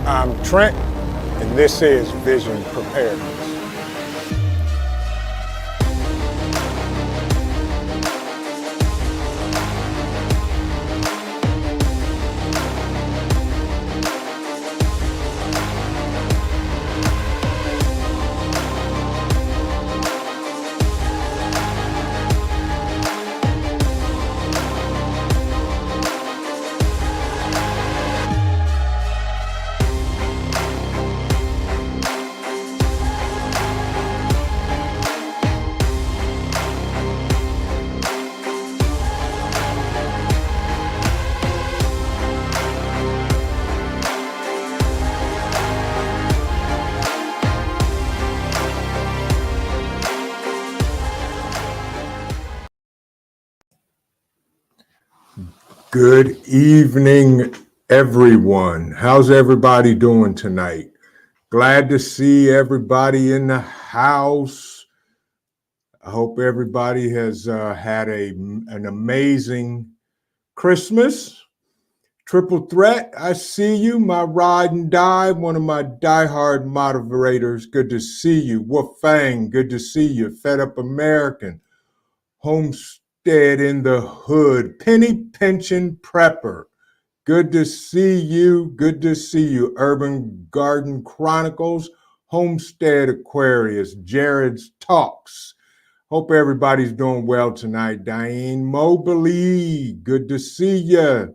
I'm Trent, and this is Vision Preparedness. Good evening, everyone. How's everybody doing tonight? Glad to see everybody in the house. I hope everybody has had an amazing Christmas. Triple Threat, I see you. My ride and die, one of my diehard moderators. Good to see you. Wolf Fang, good to see you. Fed Up American. Homestead in the Hood. Penny Pension Prepper. Good to see you. Good to see you. Urban Garden Chronicles. Homestead Aquarius. Jared's Talks. Hope everybody's doing well tonight. Diane Mobley, good to see you.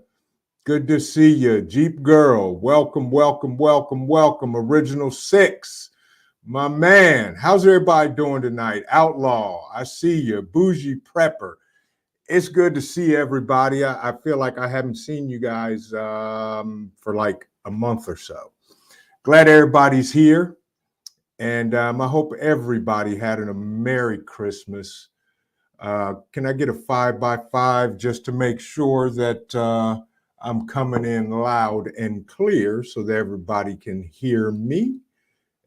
Good to see you. Jeep Girl, welcome, welcome, welcome, welcome. Original Six, my man. How's everybody doing tonight? Outlaw, I see you. Bougie Prepper. It's good to see everybody. I feel like I haven't seen you guys for like a month or so. Glad everybody's here. And I hope everybody had a Merry Christmas. Can I get a 5x5 just to make sure that I'm coming in loud and clear so that everybody can hear me?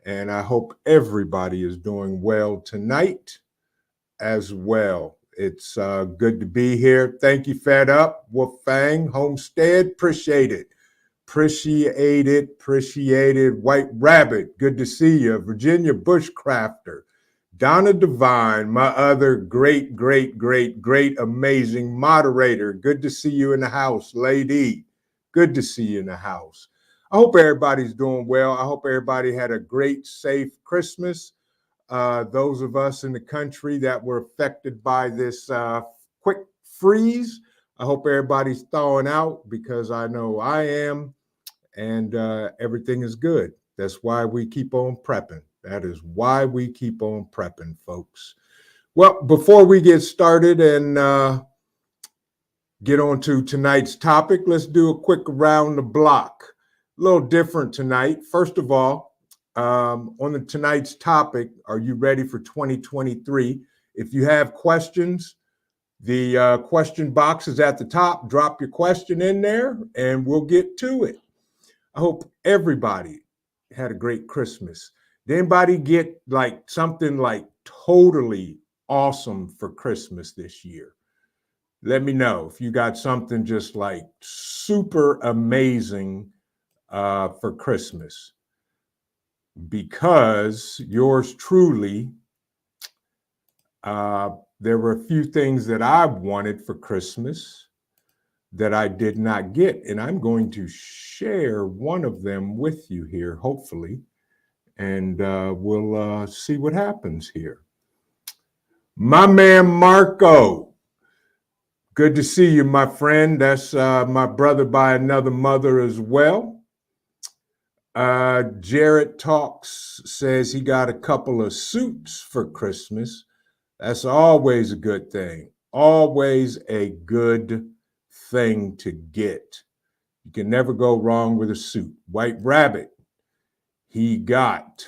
And I hope everybody is doing well tonight as well. It's good to be here. Thank you, Fed Up, Wolf Fang, Homestead. Appreciate it. Appreciate it. Appreciate it. White Rabbit, good to see you. Virginia Bushcrafter. Donna Devine, my other great, amazing moderator. Good to see you in the house, lady. Good to see you in the house. I hope everybody's doing well. I hope everybody had a great, safe Christmas. Those of us in the country that were affected by this quick freeze, I hope everybody's thawing out because I know I am, and everything is good. That's why we keep on prepping. That is why we keep on prepping, folks. Well, before we get started and get on to tonight's topic, let's do a quick around the block. A little different tonight. First of all, on tonight's topic, are you ready for 2023? If you have questions, the question box is at the top. Drop your question in there and we'll get to it. I hope everybody had a great Christmas. Did anybody get like something like totally awesome for Christmas this year? Let me know if you got something just like super amazing for Christmas. Because yours truly, there were a few things that I wanted for Christmas that I did not get. And I'm going to share one of them with you here, hopefully. And we'll see what happens here. My man, Marco. Good to see you, my friend. That's my brother by another mother as well. Jared Talks says he got a couple of suits for Christmas. That's always a good thing. Always a good thing to get. You can never go wrong with a suit. White Rabbit, he got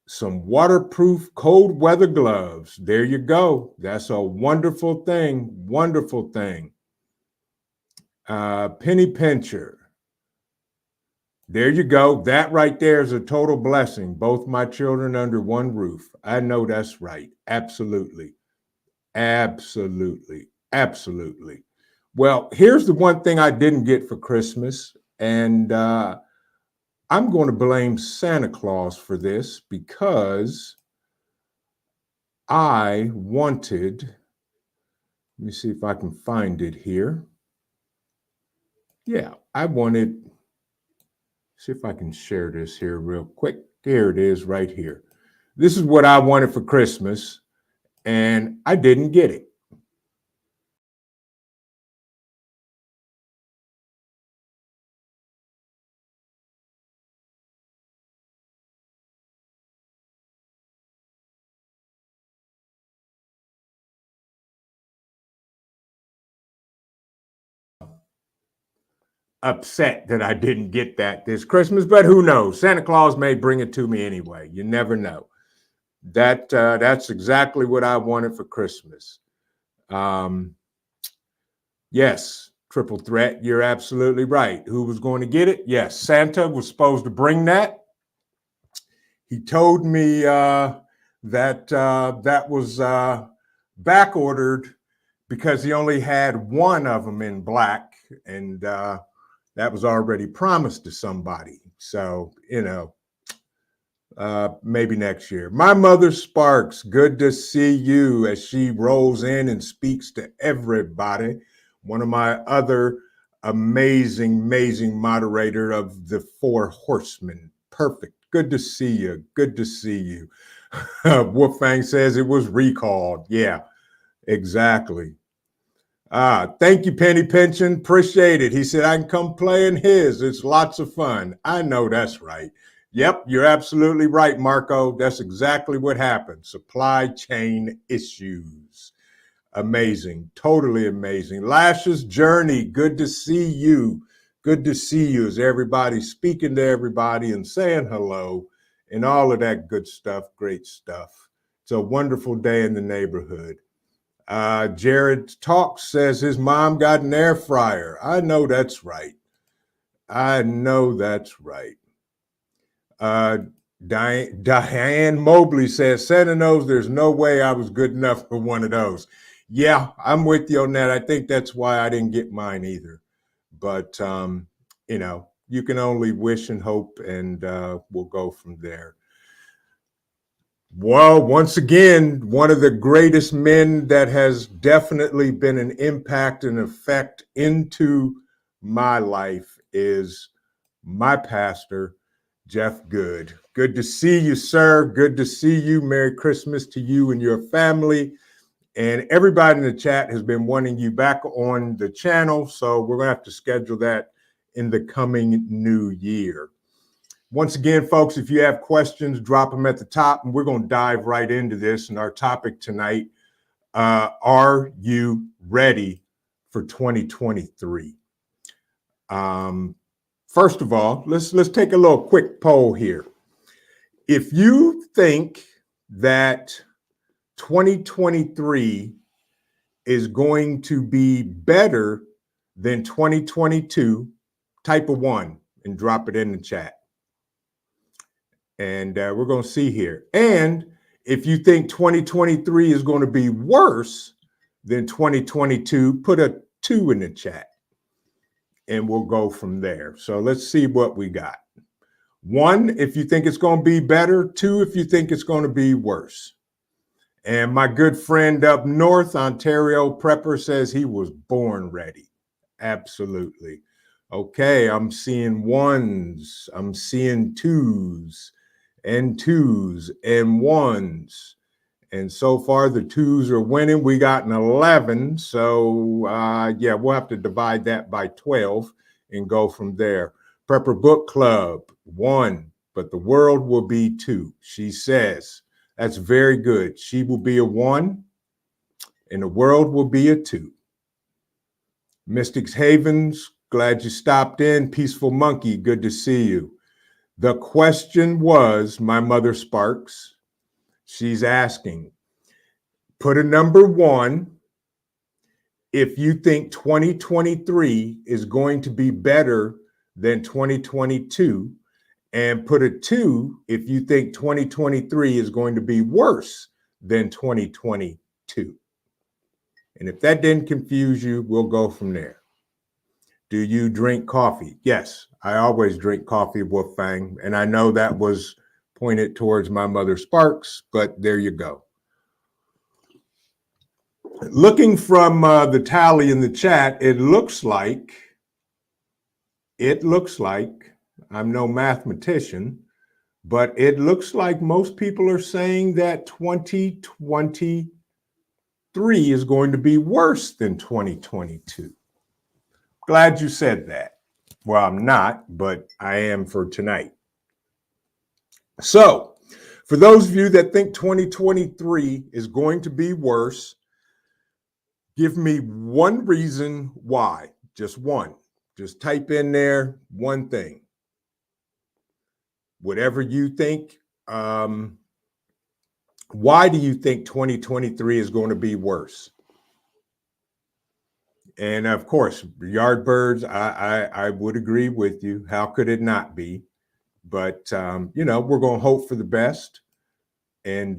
some waterproof cold weather gloves. There you go. That's a wonderful thing. Wonderful thing. Penny Pincher. There you go. That right there is a total blessing. Both my children under one roof. I know that's right. Absolutely. Absolutely. Absolutely. Well, here's the one thing I didn't get for Christmas. And I'm going to blame Santa Claus for this because I wanted, let me see if I can find it here. Yeah, I wanted, see if I can share this here real quick. Here it is right here. This is what I wanted for Christmas, and I didn't get it. Upset that I didn't get that this Christmas, but who knows? Santa Claus may bring it to me anyway. You never know. That's exactly what I wanted for Christmas. Um, yes, triple threat. You're absolutely right. Who was going to get it? Yes, Santa was supposed to bring that. He told me that was back ordered because he only had one of them in black, and that was already promised to somebody. So, maybe next year. My mother Sparks, good to see you as she rolls in and speaks to everybody. One of my other amazing moderator of the Four Horsemen. Perfect. Good to see you. Good to see you. Wolfgang says it was recalled. Yeah, exactly. Thank you, Penny Pension. Appreciate it. He said, I can come play in his. It's lots of fun. I know that's right. Yep, you're absolutely right, Marco. That's exactly what happened. Supply chain issues. Amazing. Totally amazing. Lash's Journey. Good to see you. Good to see you as everybody speaking to everybody and saying hello and all of that good stuff. Great stuff. It's a wonderful day in the neighborhood. Jared Talk says his mom got an air fryer. I know that's right. I know that's right. Uh, Diane Mobley says Santa knows there's no way I was good enough for one of those. Yeah, I'm with you on that. I think that's why I didn't get mine either. But you can only wish and hope, and we'll go from there. Well, once again, one of the greatest men that has definitely been an impact and effect into my life is my pastor, Jeff Good. Good to see you, sir. Good to see you. Merry Christmas to you and your family. And everybody in the chat has been wanting you back on the channel, so we're going to have to schedule that in the coming new year. Once again, folks, if you have questions, drop them at the top, and we're going to dive right into this. And our topic tonight, are you ready for 2023? First of all, let's take a little quick poll here. If you think that 2023 is going to be better than 2022, type a 1 and drop it in the chat. And we're going to see here. And if you think 2023 is going to be worse than 2022, put a 2 in the chat. And we'll go from there. So let's see what we got. 1, if you think it's going to be better. 2, if you think it's going to be worse. And my good friend up north, Ontario Prepper, says he was born ready. Absolutely. Okay, I'm seeing 1s. I'm seeing 2s. And 2s and 1s. And so far, the 2s are winning. We got an 11. So, yeah, we'll have to divide that by 12 and go from there. Prepper Book Club, 1, but the world will be 2. She says, that's very good. She will be a 1, and the world will be a 2. Mystics Havens, glad you stopped in. Peaceful Monkey, good to see you. The question was, my mother Sparks, she's asking, put a number 1 if you think 2023 is going to be better than 2022, and put a 2 if you think 2023 is going to be worse than 2022. And if that didn't confuse you, we'll go from there. Do you drink coffee? Yes, I always drink coffee, Wolfgang. And I know that was pointed towards my mother Sparks, but there you go. Looking from the tally in the chat, it looks like, I'm no mathematician, but it looks like most people are saying that 2023 is going to be worse than 2022. Glad you said that. Well, I'm not, but I am for tonight. So, for those of you that think 2023 is going to be worse, give me one reason why. Just one. Just type in there one thing. Whatever you think. Why do you think 2023 is going to be worse? And of course, Yardbirds, I would agree with you. How could it not be? But, we're going to hope for the best and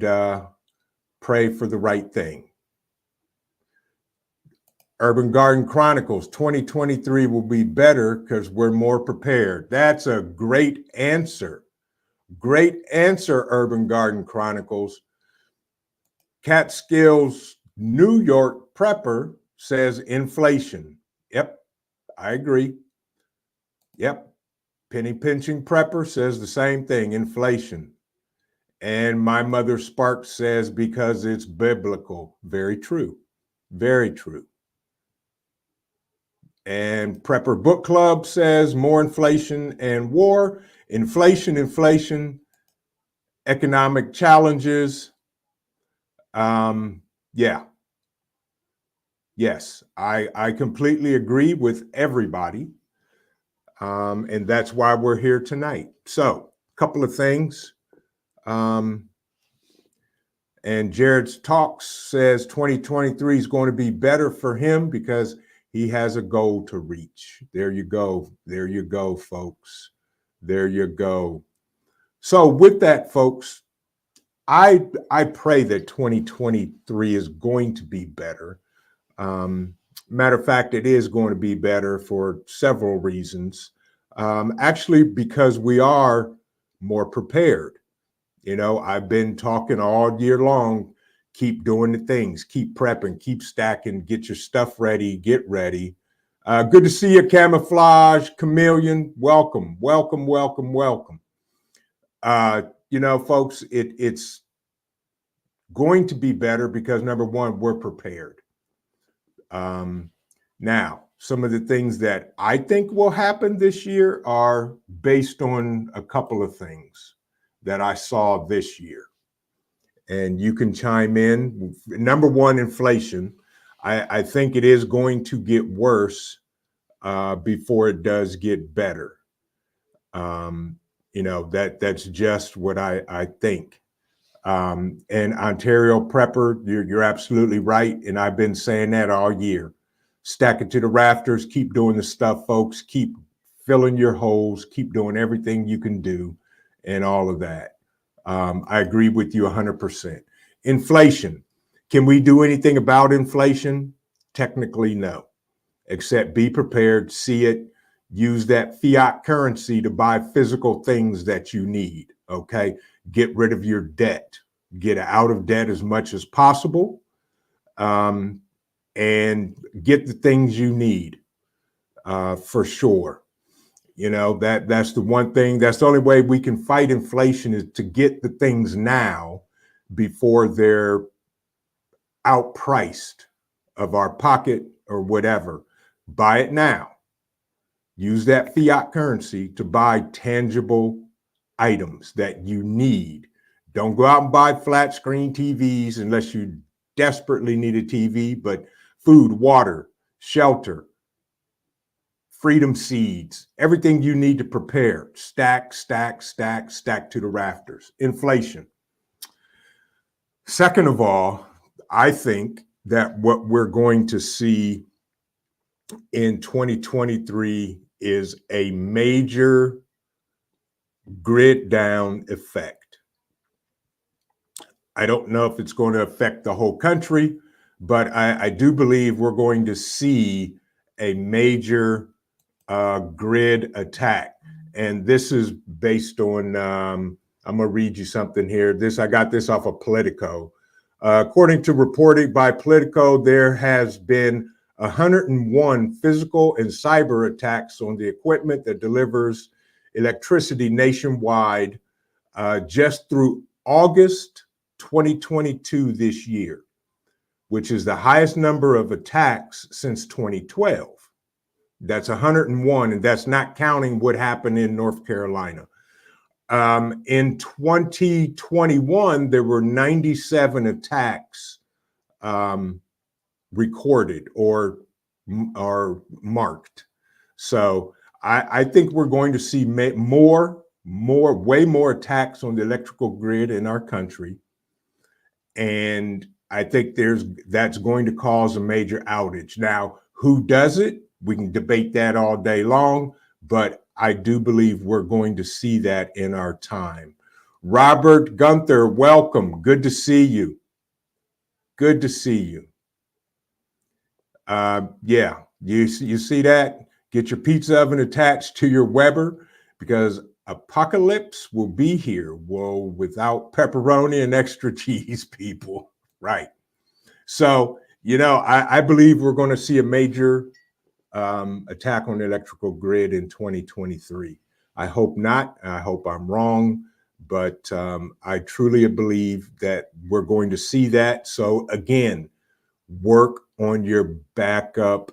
pray for the right thing. Urban Garden Chronicles, 2023 will be better because we're more prepared. That's a great answer. Great answer, Urban Garden Chronicles. Catskills, New York Prepper says inflation. Yep, I agree. Yep. Penny Pinching Prepper says the same thing, inflation. And my mother Sparks says because it's biblical. Very true. Very true. And Prepper Book Club says more inflation and war. Inflation, economic challenges. Yeah. Yes, I completely agree with everybody. And that's why we're here tonight. So, a couple of things. And Jared's Talks says 2023 is going to be better for him because he has a goal to reach. There you go. There you go, folks. There you go. So with that, folks, I pray that 2023 is going to be better. Matter of fact, it is going to be better for several reasons. Actually, because we are more prepared. I've been talking all year long, keep doing the things, keep prepping, keep stacking, get your stuff ready, get ready. Good to see you, Camouflage, Chameleon. Welcome, welcome, welcome, welcome. Folks, it's going to be better because number one, we're prepared. Now, some of the things that I think will happen this year are based on a couple of things that I saw this year. And you can chime in. Number one, inflation. I think it is going to get worse before it does get better. That's just what I think. And Ontario Prepper, you're absolutely right. And I've been saying that all year. Stack it to the rafters. Keep doing the stuff, folks. Keep filling your holes. Keep doing everything you can do and all of that. I agree with you 100%. Inflation. Can we do anything about inflation? Technically, no. Except be prepared, see it, use that fiat currency to buy physical things that you need, okay? Get rid of your debt. Get out of debt as much as possible, and get the things you need, for sure. That's the one thing. That's the only way we can fight inflation is to get the things now before they're outpriced of our pocket or whatever. Buy it now. Use that fiat currency to buy tangible items that you need. Don't go out and buy flat screen TVs unless you desperately need a TV, but food, water, shelter, freedom seeds, everything you need to prepare. Stack, stack, stack, stack to the rafters. Inflation. Second of all, I think that what we're going to see in 2023 is a major grid down effect. I don't know if it's going to affect the whole country, but I do believe we're going to see a major grid attack. And this is based on, I'm going to read you something here. I got this off of Politico. According to reporting by Politico, there has been 101 physical and cyber attacks on the equipment that delivers electricity nationwide just through August 2022 this year, which is the highest number of attacks since 2012. That's 101, and that's not counting what happened in North Carolina. In 2021, there were 97 attacks recorded or marked. So I think we're going to see way more attacks on the electrical grid in our country. And I think that's going to cause a major outage. Now, who does it? We can debate that all day long, but I do believe we're going to see that in our time. Robert Gunther, welcome. Good to see you. Good to see you. Yeah, you see that? Get your pizza oven attached to your Weber, because apocalypse will be here. Well, without pepperoni and extra cheese, people. Right. So, I believe we're going to see a major attack on the electrical grid in 2023. I hope not. I hope I'm wrong, but I truly believe that we're going to see that. So again, work on your backup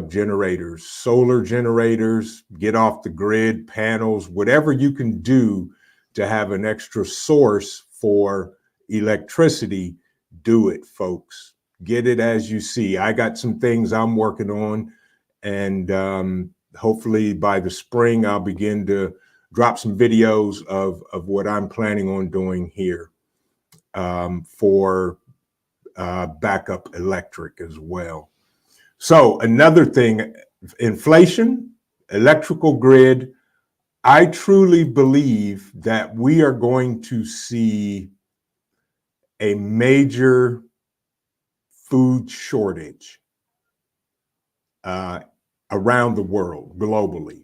generators, solar generators, get off the grid, panels, whatever you can do to have an extra source for electricity, do it, folks. Get it as you see. I got some things I'm working on, and hopefully by the spring, I'll begin to drop some videos of what I'm planning on doing here for backup electric as well. So another thing, inflation, electrical grid. I truly believe that we are going to see a major food shortage around the world, globally.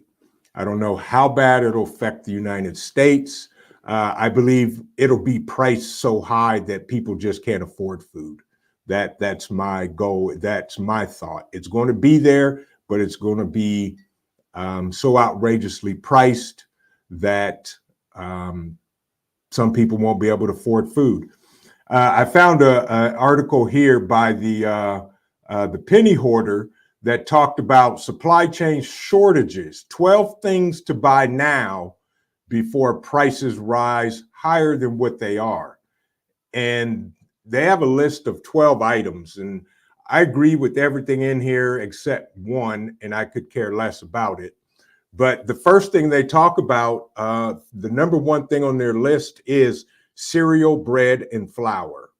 I don't know how bad it'll affect the United States. I believe it'll be priced so high that people just can't afford food. That's my goal. That's my thought. It's going to be there, but it's going to be so outrageously priced that some people won't be able to afford food. I found an article here by the penny hoarder that talked about supply chain shortages, 12 things to buy now before prices rise higher than what they are. And they have a list of 12 items. And I agree with everything in here except one, and I could care less about it. But the first thing they talk about, the number one thing on their list is cereal, bread, and flour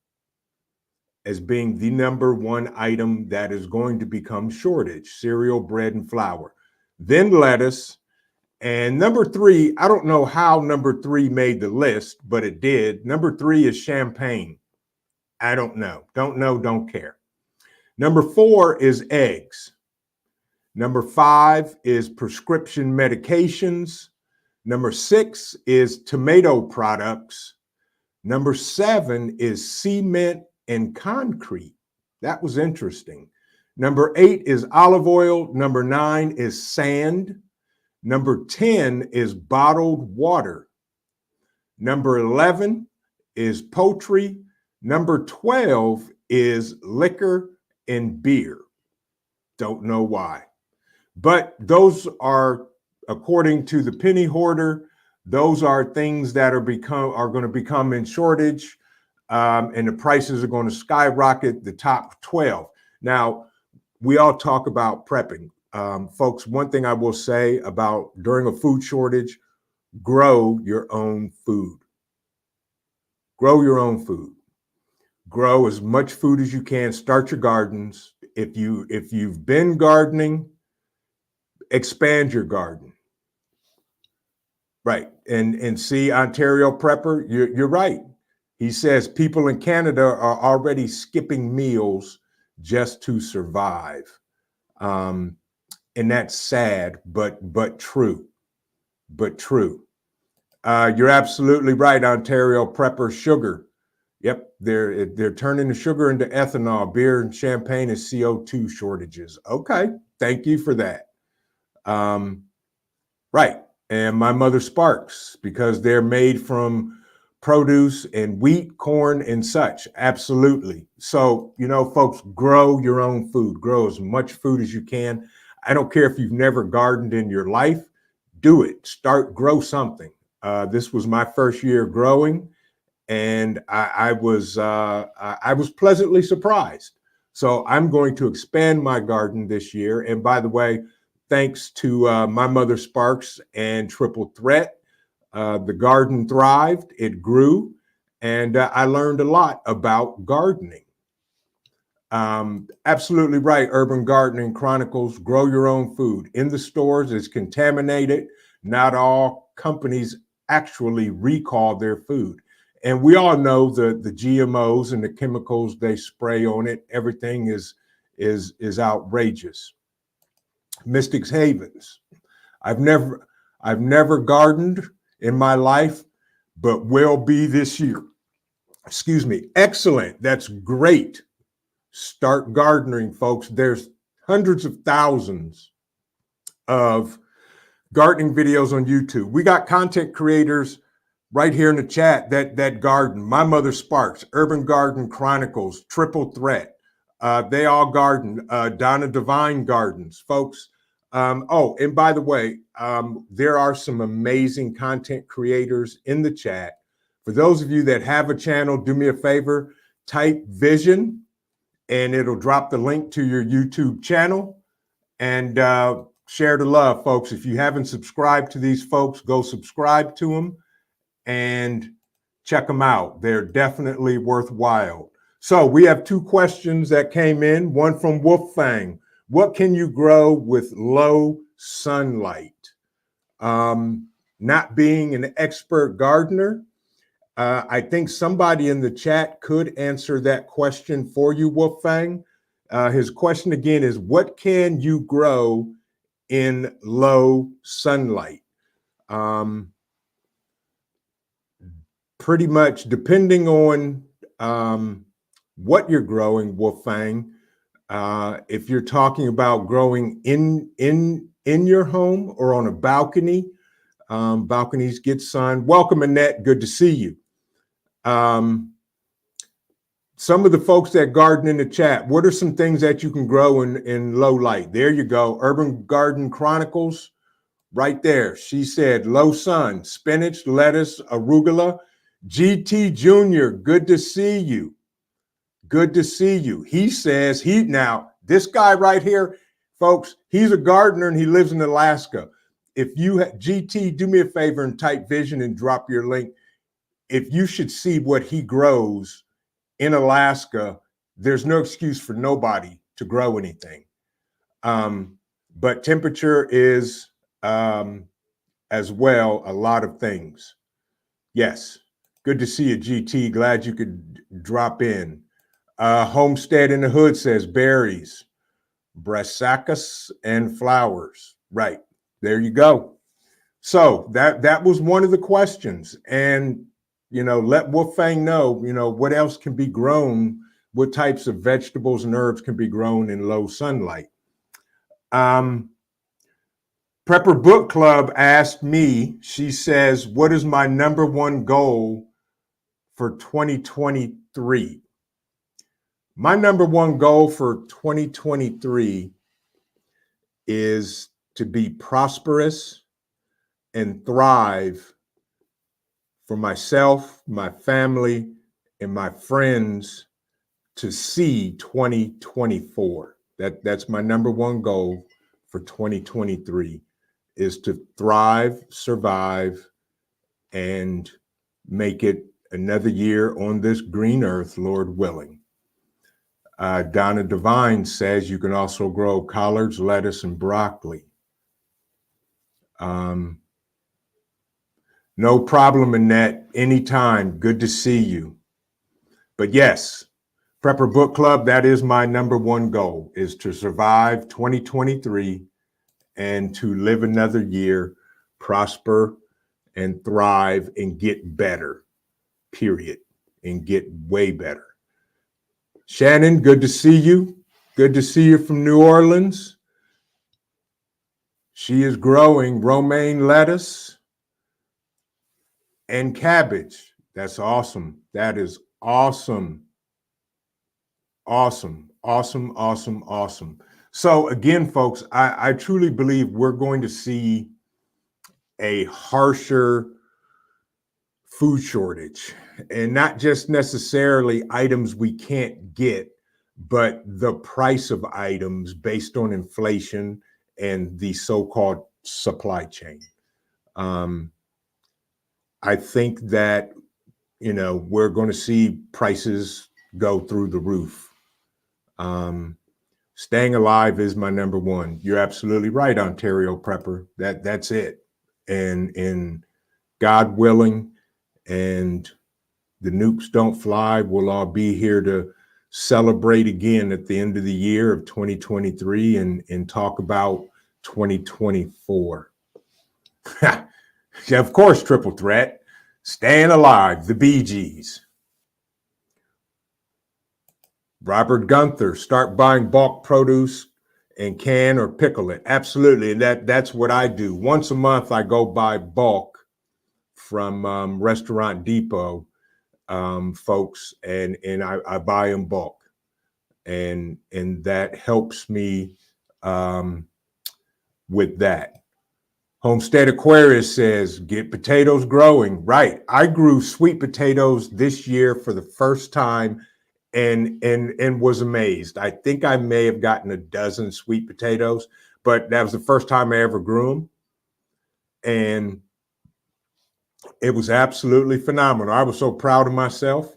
as being the number one item that is going to become shortage: cereal, bread, and flour. Then lettuce. And number three, I don't know how number three made the list, but it did. Number three is champagne. I don't know. Don't know, don't care. Number four is eggs. Number five is prescription medications. Number six is tomato products. Number seven is cement and concrete. That was interesting. Number eight is olive oil. Number nine is sand. Number 10 is bottled water. Number 11 is poultry. Number 12 is liquor and beer. Don't know why. But those are, according to the penny hoarder, those are things that are going to become in shortage, and the prices are going to skyrocket, the top 12. Now, we all talk about prepping. Folks, one thing I will say about during a food shortage, grow your own food. Grow your own food. Grow as much food as you can. Start your gardens. If you've been gardening, expand your garden. Right. And see, Ontario Prepper, you're right. He says people in Canada are already skipping meals just to survive. And that's sad, but true, but true. You're absolutely right, Ontario Prepper Sugar. Yep, they're turning the sugar into ethanol, beer and champagne, and CO2 shortages. Okay, thank you for that. Right, and my mother Sparks, because they're made from produce and wheat, corn, and such. Absolutely. So, folks, grow your own food. Grow as much food as you can. I don't care if you've never gardened in your life. Do it. Grow something. This was my first year growing, and I was pleasantly surprised. So I'm going to expand my garden this year. And by the way, thanks to my mother Sparks and Triple Threat, the garden thrived, it grew, and I learned a lot about gardening. Absolutely right. Urban Gardening Chronicles, grow your own food. In the stores, it's contaminated. Not all companies actually recall their food. And we all know the GMOs and the chemicals they spray on it. Everything is outrageous. Mystics Havens. I've never gardened in my life, but will be this year. Excuse me. Excellent. That's great. Start gardening, folks. There's hundreds of thousands of gardening videos on YouTube. We got content creators right here in the chat that garden. My Mother Sparks, Urban Garden Chronicles, Triple Threat. They all garden. Donna Divine gardens, folks. And by the way, there are some amazing content creators in the chat. For those of you that have a channel, do me a favor, type vision, and it'll drop the link to your YouTube channel, and share the love, folks. If you haven't subscribed to these folks, go subscribe to them and check them out. They're definitely worthwhile. So we have two questions that came in, one from Wolfgang. What can you grow with low sunlight? Not being an expert gardener, I think somebody in the chat could answer that question for you, Wolfgang. His question again is, what can you grow in low sunlight? Pretty much depending on what you're growing, Wolfgang. If you're talking about growing in your home or on a balcony, balconies get sun. Welcome, Annette. Good to see you. Some of the folks that garden in the chat, what are some things that you can grow in low light? There you go. Urban Garden Chronicles, right there. She said low sun, spinach, lettuce, arugula. GT Jr., good to see you. Good to see you. He says now, this guy right here, folks, he's a gardener and he lives in Alaska. If you GT, do me a favor and type vision and drop your link. If you should see what he grows in Alaska, there's no excuse for nobody to grow anything. But temperature is as well a lot of things. Yes, good to see you, GT. Glad you could drop in. Homestead in the Hood says berries, brassicas, and flowers. Right, there you go. So that was one of the questions. And let Wolfgang know, what else can be grown, what types of vegetables and herbs can be grown in low sunlight. Prepper Book Club asked me, she says, what is my number one goal for 2023? My number one goal for 2023 is to be prosperous and thrive for myself, my family, and my friends to see 2024. That's my number one goal for 2023, is to thrive, survive, and make it another year on this green earth, Lord willing. Donna Divine says you can also grow collards, lettuce, and broccoli. No problem, Annette. Anytime. Good to see you. But yes, Prepper Book Club, that is my number one goal, is to survive 2023 and to live another year, prosper and thrive and get better, period, and get way better. Shannon, good to see you. Good to see you from New Orleans. She is growing romaine lettuce and cabbage. That's awesome. That is awesome. Awesome, awesome, awesome, awesome. So again, folks, I truly believe we're going to see a harsher food shortage, and not just necessarily items we can't get, but the price of items based on inflation and the so-called supply chain. Um, I think that, we're going to see prices go through the roof. Staying alive is my number one. You're absolutely right, Ontario Prepper. That's it. And God willing, and the nukes don't fly, we'll all be here to celebrate again at the end of the year of 2023 and talk about 2024. Yeah, of course, triple threat. Staying alive, the Bee Gees. Robert Gunther, start buying bulk produce and can or pickle it. Absolutely. And that's what I do. Once a month, I go buy bulk from Restaurant Depot, folks, and I buy in bulk. And that helps me with that. Homestead Aquarius says, get potatoes growing. Right. I grew sweet potatoes this year for the first time and was amazed. I think I may have gotten a dozen sweet potatoes, but that was the first time I ever grew them. And it was absolutely phenomenal. I was so proud of myself.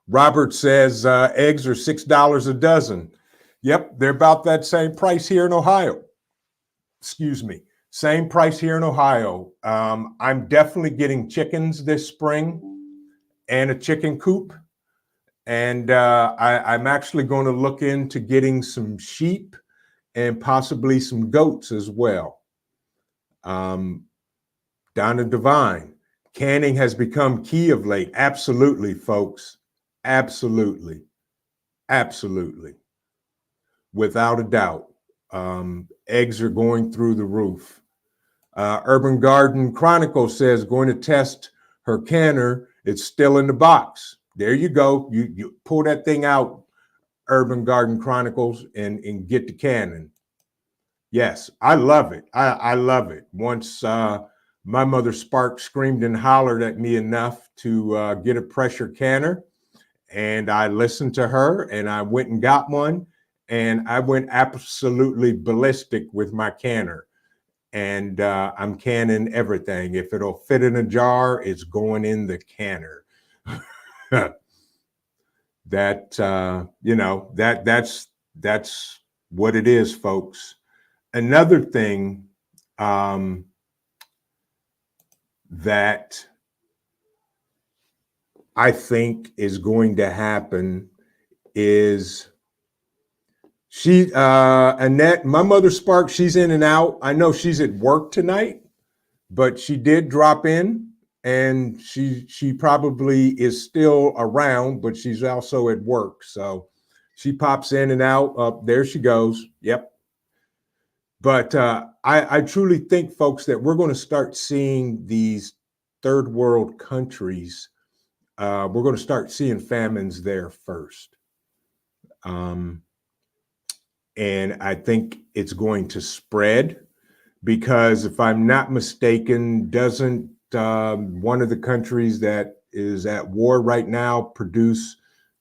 Robert says eggs are $6 a dozen. Yep, they're about that same price here in Ohio. Excuse me. Same price here in Ohio. I'm definitely getting chickens this spring and a chicken coop. And I'm actually going to look into getting some sheep and possibly some goats as well. Donna Devine, canning has become key of late. Absolutely, folks. Absolutely. Absolutely. Without a doubt. Eggs are going through the roof. Urban Garden Chronicle says, going to test her canner. It's still in the box. There you go. You pull that thing out, Urban Garden Chronicles, and get the cannon. Yes, I love it. I love it. Once my mother Spark screamed and hollered at me enough to get a pressure canner, and I listened to her, and I went and got one, and I went absolutely ballistic with my canner. And I'm canning everything. If it'll fit in a jar, it's going in the canner. That's what it is, folks. Another thing that I think is going to happen is Annette, my mother Spark, she's in and out. I know she's at work tonight, but she did drop in, and she probably is still around, but she's also at work. So she pops in and out. There she goes. Yep. But I truly think, folks, that we're going to start seeing these third world countries. We're going to start seeing famines there first. And I think it's going to spread because, if I'm not mistaken, doesn't one of the countries that is at war right now produce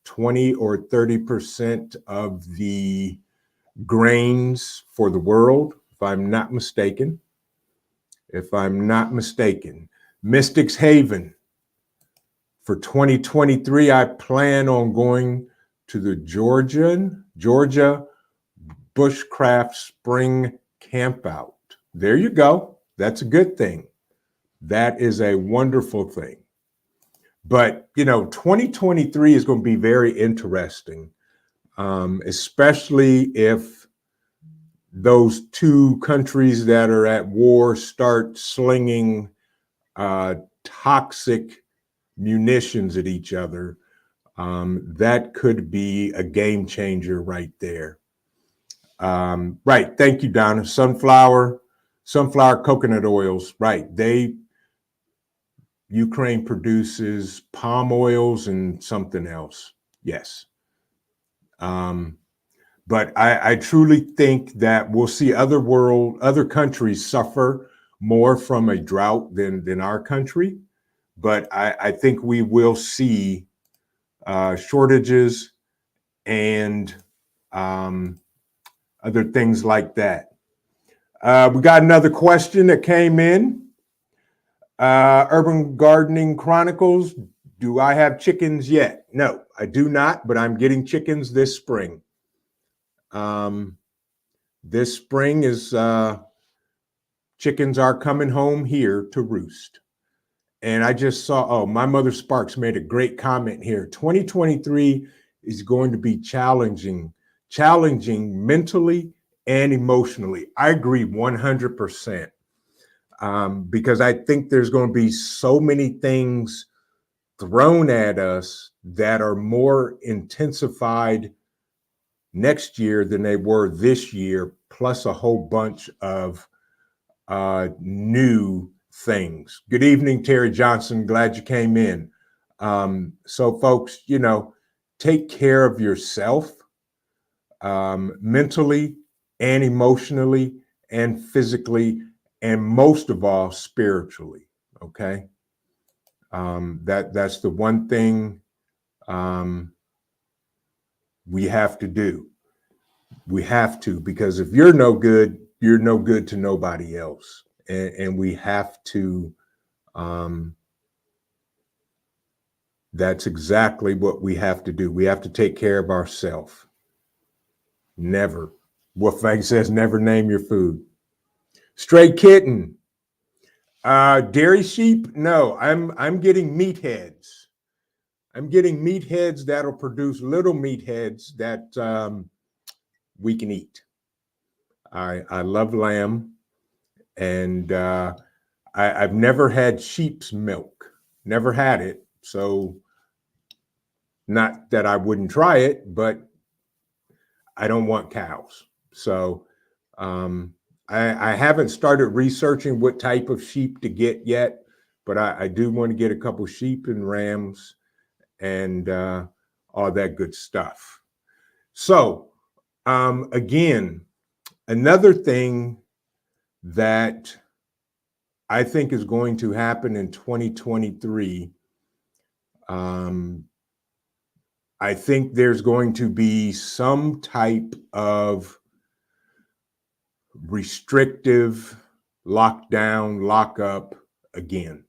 20 or 30% of the grains for the world, if I'm not mistaken? Mystics Haven. For 2023, I plan on going to the Georgia Bushcraft Spring Campout. There you go. That's a good thing. That is a wonderful thing. But, 2023 is going to be very interesting, especially if those two countries that are at war start slinging toxic munitions at each other, that could be a game changer right there. Right. Thank you, Donna. Sunflower coconut oils. Right. Ukraine produces palm oils and something else. Yes. But I truly think that we'll see other countries suffer more from a drought than our country. But I think we will see shortages and other things like that. We got another question that came in. Urban Gardening Chronicles, do I have chickens yet? No, I do not, but I'm getting chickens this spring. This spring is chickens are coming home here to roost. And I just saw, my mother Sparks made a great comment here. 2023 is going to be challenging mentally and emotionally. I agree 100%. Because I think there's going to be so many things thrown at us that are more intensified next year than they were this year, plus a whole bunch of new things. Good evening, Terry Johnson. Glad you came in. So folks, take care of yourself mentally and emotionally and physically, and most of all, spiritually. Okay. That's the one thing we have to do. We have to, because if you're no good to nobody else. And we have to, that's exactly what we have to do. We have to take care of ourselves. Never. Wolfgang says, never name your food. Stray kitten. Dairy sheep? No, I'm getting meatheads. I'm getting meatheads that'll produce little meatheads that we can eat. I love lamb, and I've never had sheep's milk. Never had it. So not that I wouldn't try it, but I don't want cows. So I haven't started researching what type of sheep to get yet, but I do want to get a couple sheep and rams and all that good stuff. So again, another thing that I think is going to happen in 2023, I think there's going to be some type of restrictive lockdown, lockup again.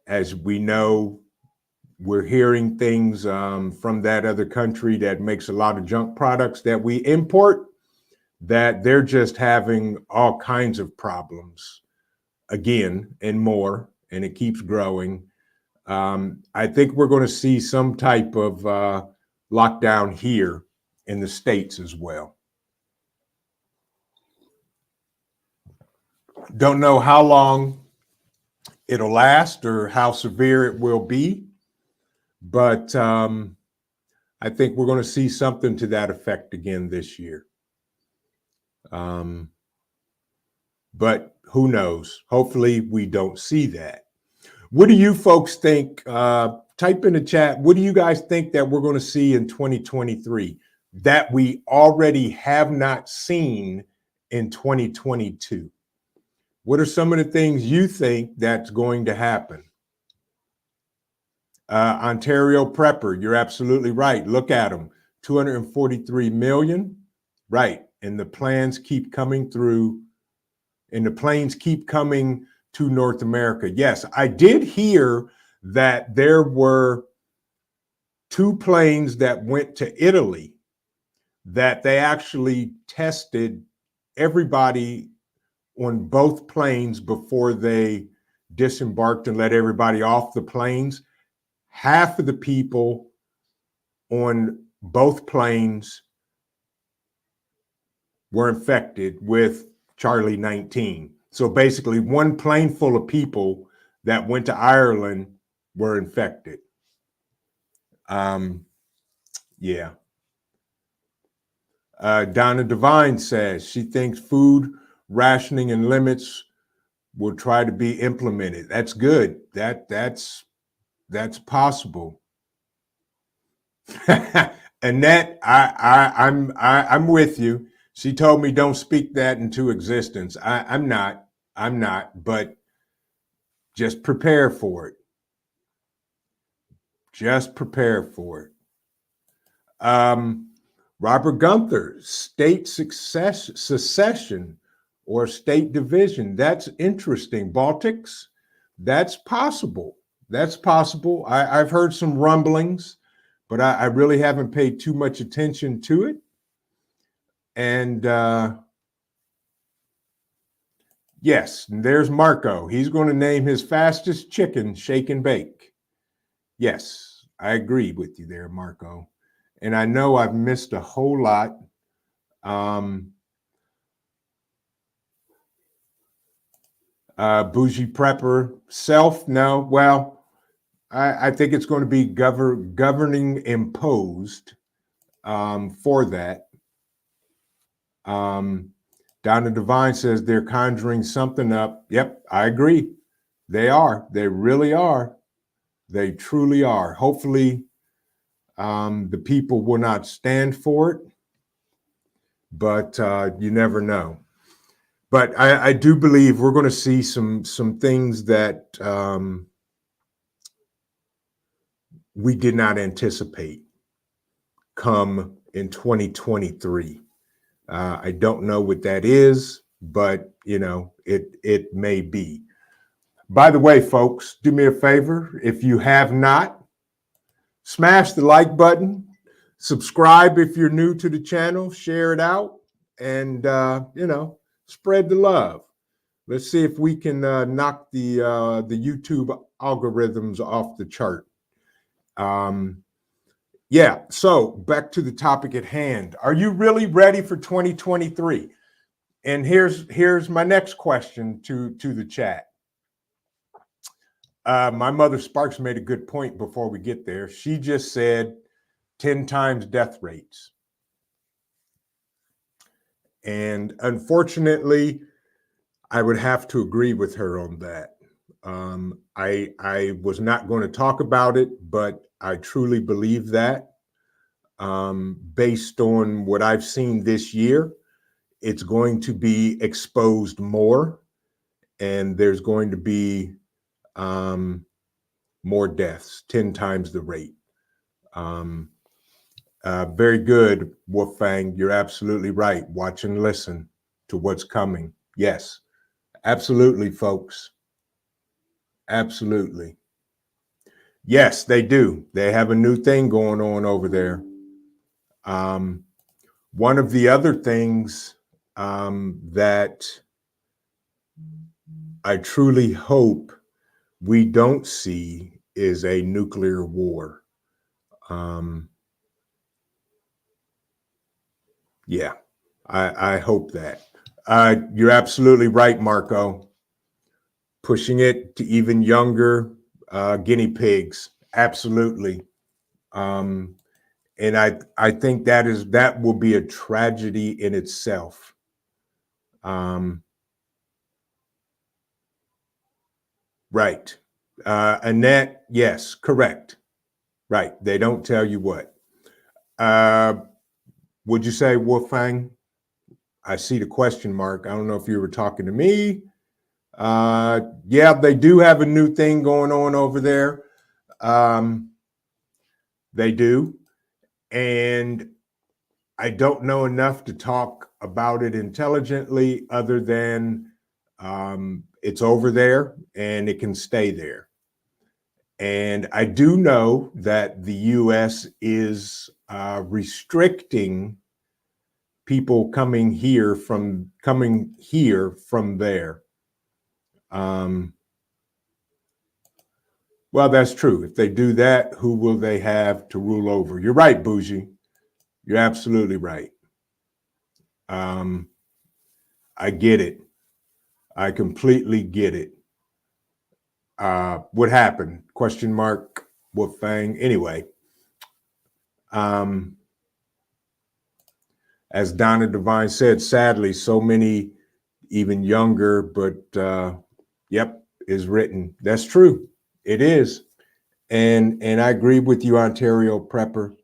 As we know, we're hearing things from that other country that makes a lot of junk products that we import, that they're just having all kinds of problems again and more, and it keeps growing. I think we're going to see some type of lockdown here in the States as well. Don't know how long it'll last or how severe it will be, but I think we're going to see something to that effect again this year. But who knows? Hopefully we don't see that. What do you folks think? Type in the chat. What do you guys think that we're going to see in 2023 that we already have not seen in 2022? What are some of the things you think that's going to happen? Ontario Prepper, you're absolutely right. Look at them, 243 million. Right. And the plans keep coming through, and the planes keep coming to North America. Yes, I did hear that there were 2 planes that went to Italy that they actually tested everybody on both planes before they disembarked and let everybody off the planes. Half of the people on both planes were infected with Charlie 19. So basically, one plane full of people that went to Ireland were infected. Yeah. Donna Devine says she thinks food rationing and limits will try to be implemented. That's good. That's possible. Annette, I'm with you. She told me don't speak that into existence. I'm not. I'm not. But just prepare for it. Just prepare for it. Robert Gunther, state secession or state division. That's interesting. Baltics, that's possible. That's possible. I've heard some rumblings, but I really haven't paid too much attention to it. And yes, there's Marco. He's going to name his fastest chicken Shake and Bake. Yes, I agree with you there, Marco. And I know I've missed a whole lot. Bougie prepper, self, no. Well, I think it's going to be governing imposed for that. Donna Devine says they're conjuring something up. Yep, I agree. They are. They really are. They truly are. Hopefully, the people will not stand for it, but you never know. But I do believe we're going to see some things that we did not anticipate come in 2023. I don't know what that is, but it may be. By the way, folks, do me a favor. If you have not, smash the like button, subscribe if you're new to the channel, share it out, and spread the love. Let's see if we can knock the YouTube algorithms off the chart. Yeah, so back to the topic at hand. Are you really ready for 2023? And here's my next question to the chat. My mother Sparks made a good point before we get there. She just said 10 times death rates. And unfortunately, I would have to agree with her on that. I was not going to talk about it, but I truly believe that. Based on what I've seen this year, it's going to be exposed more, and there's going to be more deaths, 10 times the rate. Very good, Wolfgang. You're absolutely right. Watch and listen to what's coming. Yes, absolutely, folks. Absolutely. Yes, they do. They have a new thing going on over there. One of the other things that I truly hope we don't see is a nuclear war. Yeah, I hope that. You're absolutely right, Marco. Pushing it to even younger guinea pigs, absolutely. And I think that will be a tragedy in itself. Right. Annette, yes, correct. Right. They don't tell you what. Would you say, Wolfgang? I see the question mark. I don't know if you were talking to me. Yeah, they do have a new thing going on over there. They do. And I don't know enough to talk about it intelligently other than it's over there and it can stay there. And I do know that the U.S. is restricting people coming here from there. Well, that's true. If they do that, who will they have to rule over? You're right, Bougie. You're absolutely right. I get it. I completely get it. What happened? Question mark. Wolfang. Anyway, as Donna Devine said, sadly, so many even younger, but yep, is written. That's true. It is. And I agree with you, Ontario Prepper.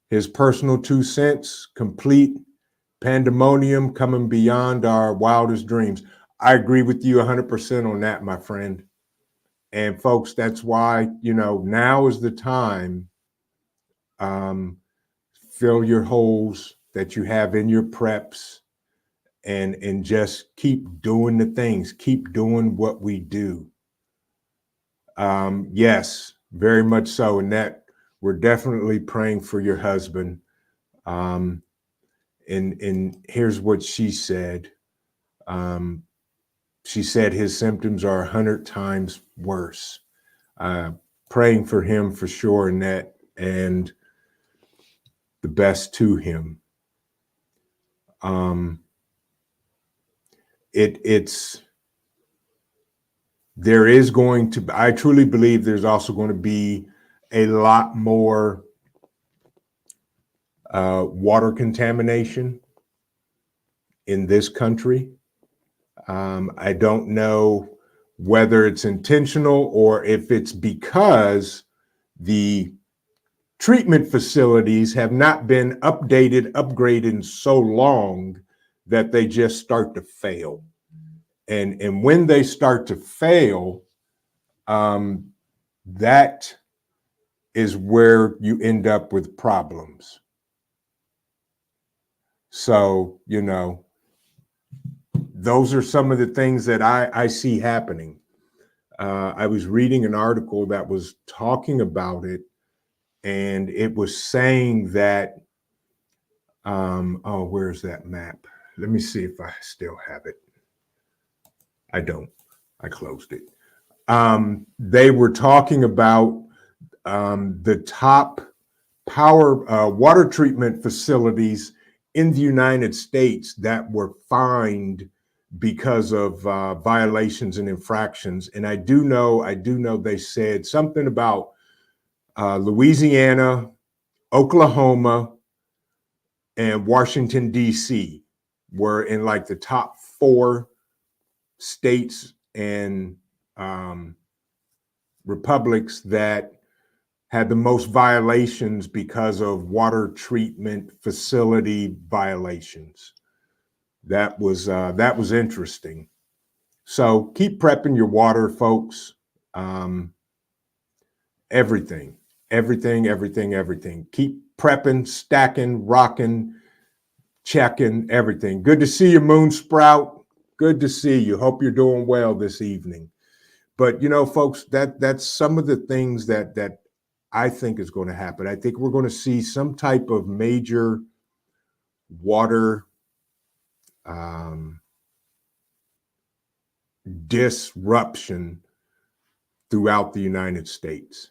His personal 2 cents, complete pandemonium coming beyond our wildest dreams. I agree with you 100% on that, my friend. And folks, that's why, now is the time. Fill your holes that you have in your preps and just keep doing the things, keep doing what we do. Yes, very much so. And that we're definitely praying for your husband. And here's what she said. She said his symptoms are 100 times worse. Praying for him for sure, Annette, and the best to him. There is going to, I truly believe there's also going to be a lot more water contamination in this country. I don't know whether it's intentional or if it's because the treatment facilities have not been updated, upgraded in so long that they just start to fail. And when they start to fail, that is where you end up with problems. So, those are some of the things that I see happening. I was reading an article that was talking about it, and it was saying that, where's that map? Let me see if I still have it. I don't. I closed it. They were talking about the top water treatment facilities in the United States that were fined because of violations and infractions. And I do know they said something about Louisiana, Oklahoma, and Washington, D.C. were in like the top 4 states and republics that had the most violations because of water treatment facility violations. That was interesting. So keep prepping your water, folks. Everything. Keep prepping, stacking, rocking, checking, everything. Good to see you, Moon Sprout. Good to see you. Hope you're doing well this evening. But folks, that's some of the things that I think is going to happen. I think we're going to see some type of major water disruption throughout the United States.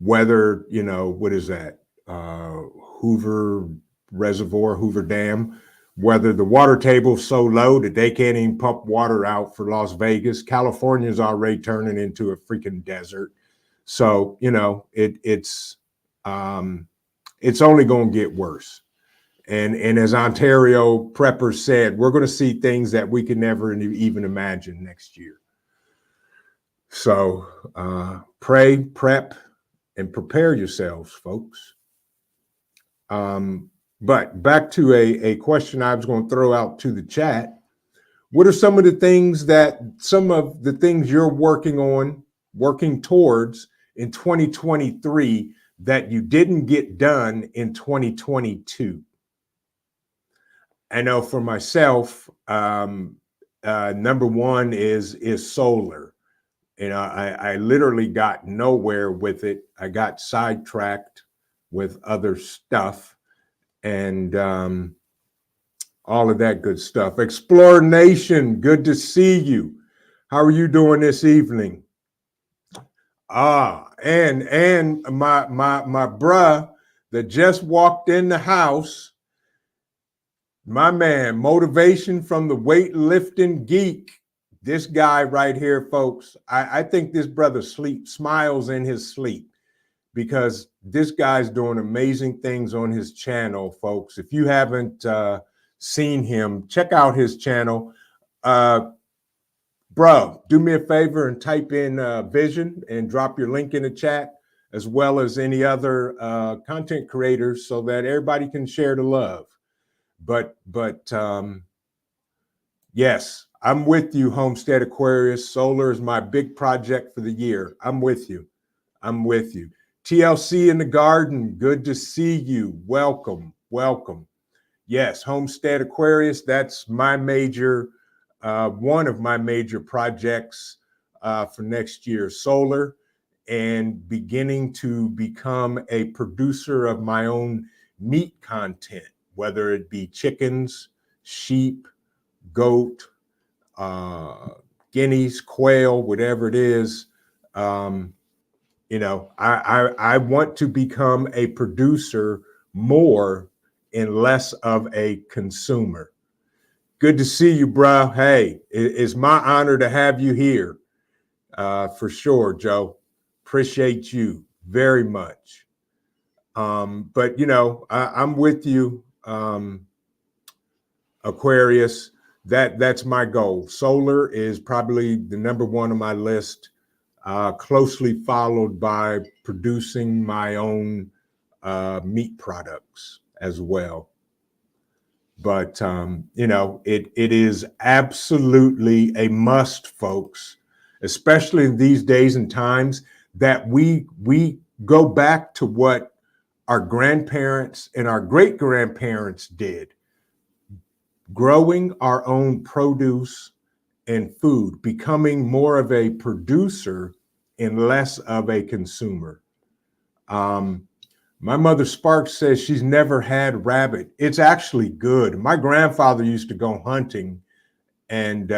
Whether, what is that? Hoover Reservoir, Hoover Dam, whether the water table is so low that they can't even pump water out for Las Vegas. California is already turning into a freaking desert. So, it's only going to get worse. And as Ontario Prepper said, we're going to see things that we can never even imagine next year. So pray, prep, and prepare yourselves, folks. But back to a question I was going to throw out to the chat. What are some of the things you're working towards in 2023 that you didn't get done in 2022? I know for myself, number one is solar. I literally got nowhere with it. I got sidetracked with other stuff and all of that good stuff. Explore Nation, good to see you. How are you doing this evening? And my bruh that just walked in the house, My man, motivation from the weightlifting geek. This guy right here, folks. I think this brother smiles in his sleep because this guy's doing amazing things on his channel, folks. If you haven't seen him, check out his channel. Bro, do me a favor and type in Vision and drop your link in the chat, as well as any other content creators, so that everybody can share the love. But yes, I'm with you, Homestead Aquarius. Solar is my big project for the year. I'm with you. I'm with you. TLC in the garden, good to see you. Welcome, welcome. Yes, Homestead Aquarius, that's my major, one of my major projects for next year. Solar, and beginning to become a producer of my own meat content, whether it be chickens, sheep, goat, guineas, quail, whatever it is. You know, I want to become a producer more and less of a consumer. Good to see you, bro. Hey, it's my honor to have you here, for sure, Joe. Appreciate you very much. But you know, I'm with you, Aquarius. That's my goal. Solar is probably the number one on my list, closely followed by producing my own meat products as well. But you know, it is absolutely a must, folks, especially in these days and times, that we go back to what our grandparents and our great grandparents did, growing our own produce and food, becoming more of a producer and less of a consumer. My mother Sparks says she's never had rabbit. It's actually good. My grandfather used to go hunting and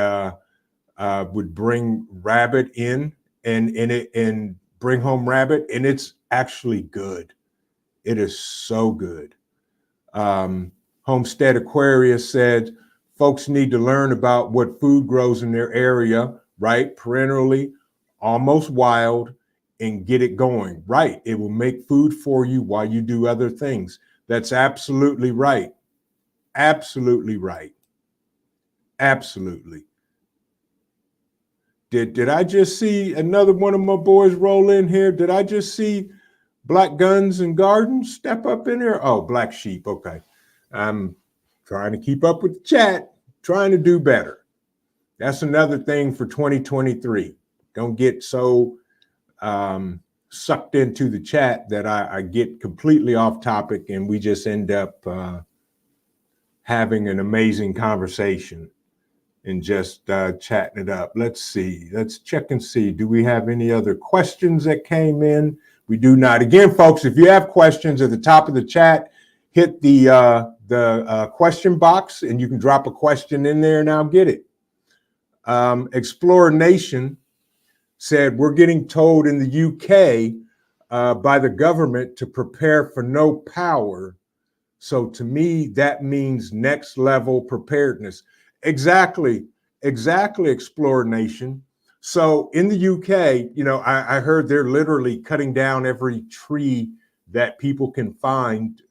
would bring rabbit in and bring home rabbit, and it's actually good. It is so good. Homestead Aquarius said folks need to learn about what food grows in their area, right? Perennially, almost wild, and get it going. Right. It will make food for you while you do other things. That's absolutely right. Absolutely right. Absolutely. Did I just see another one of my boys roll in here? Did I just see Black Guns and Gardens step up in here? Oh, Black Sheep. Okay. I'm trying to keep up with the chat, trying to do better. That's another thing for 2023. Don't get so sucked into the chat that I get completely off topic and we just end up having an amazing conversation and just chatting it up. Let's see. Let's check and see. Do we have any other questions that came in? We do not. Again, folks, if you have questions at the top of the chat, hit the question box and you can drop a question in there and I'll get it. Explorer Nation said, we're getting told in the UK by the government to prepare for no power. So to me, that means next level preparedness. Exactly, Explorer Nation. So in the UK, you know, I heard they're literally cutting down every tree that people can find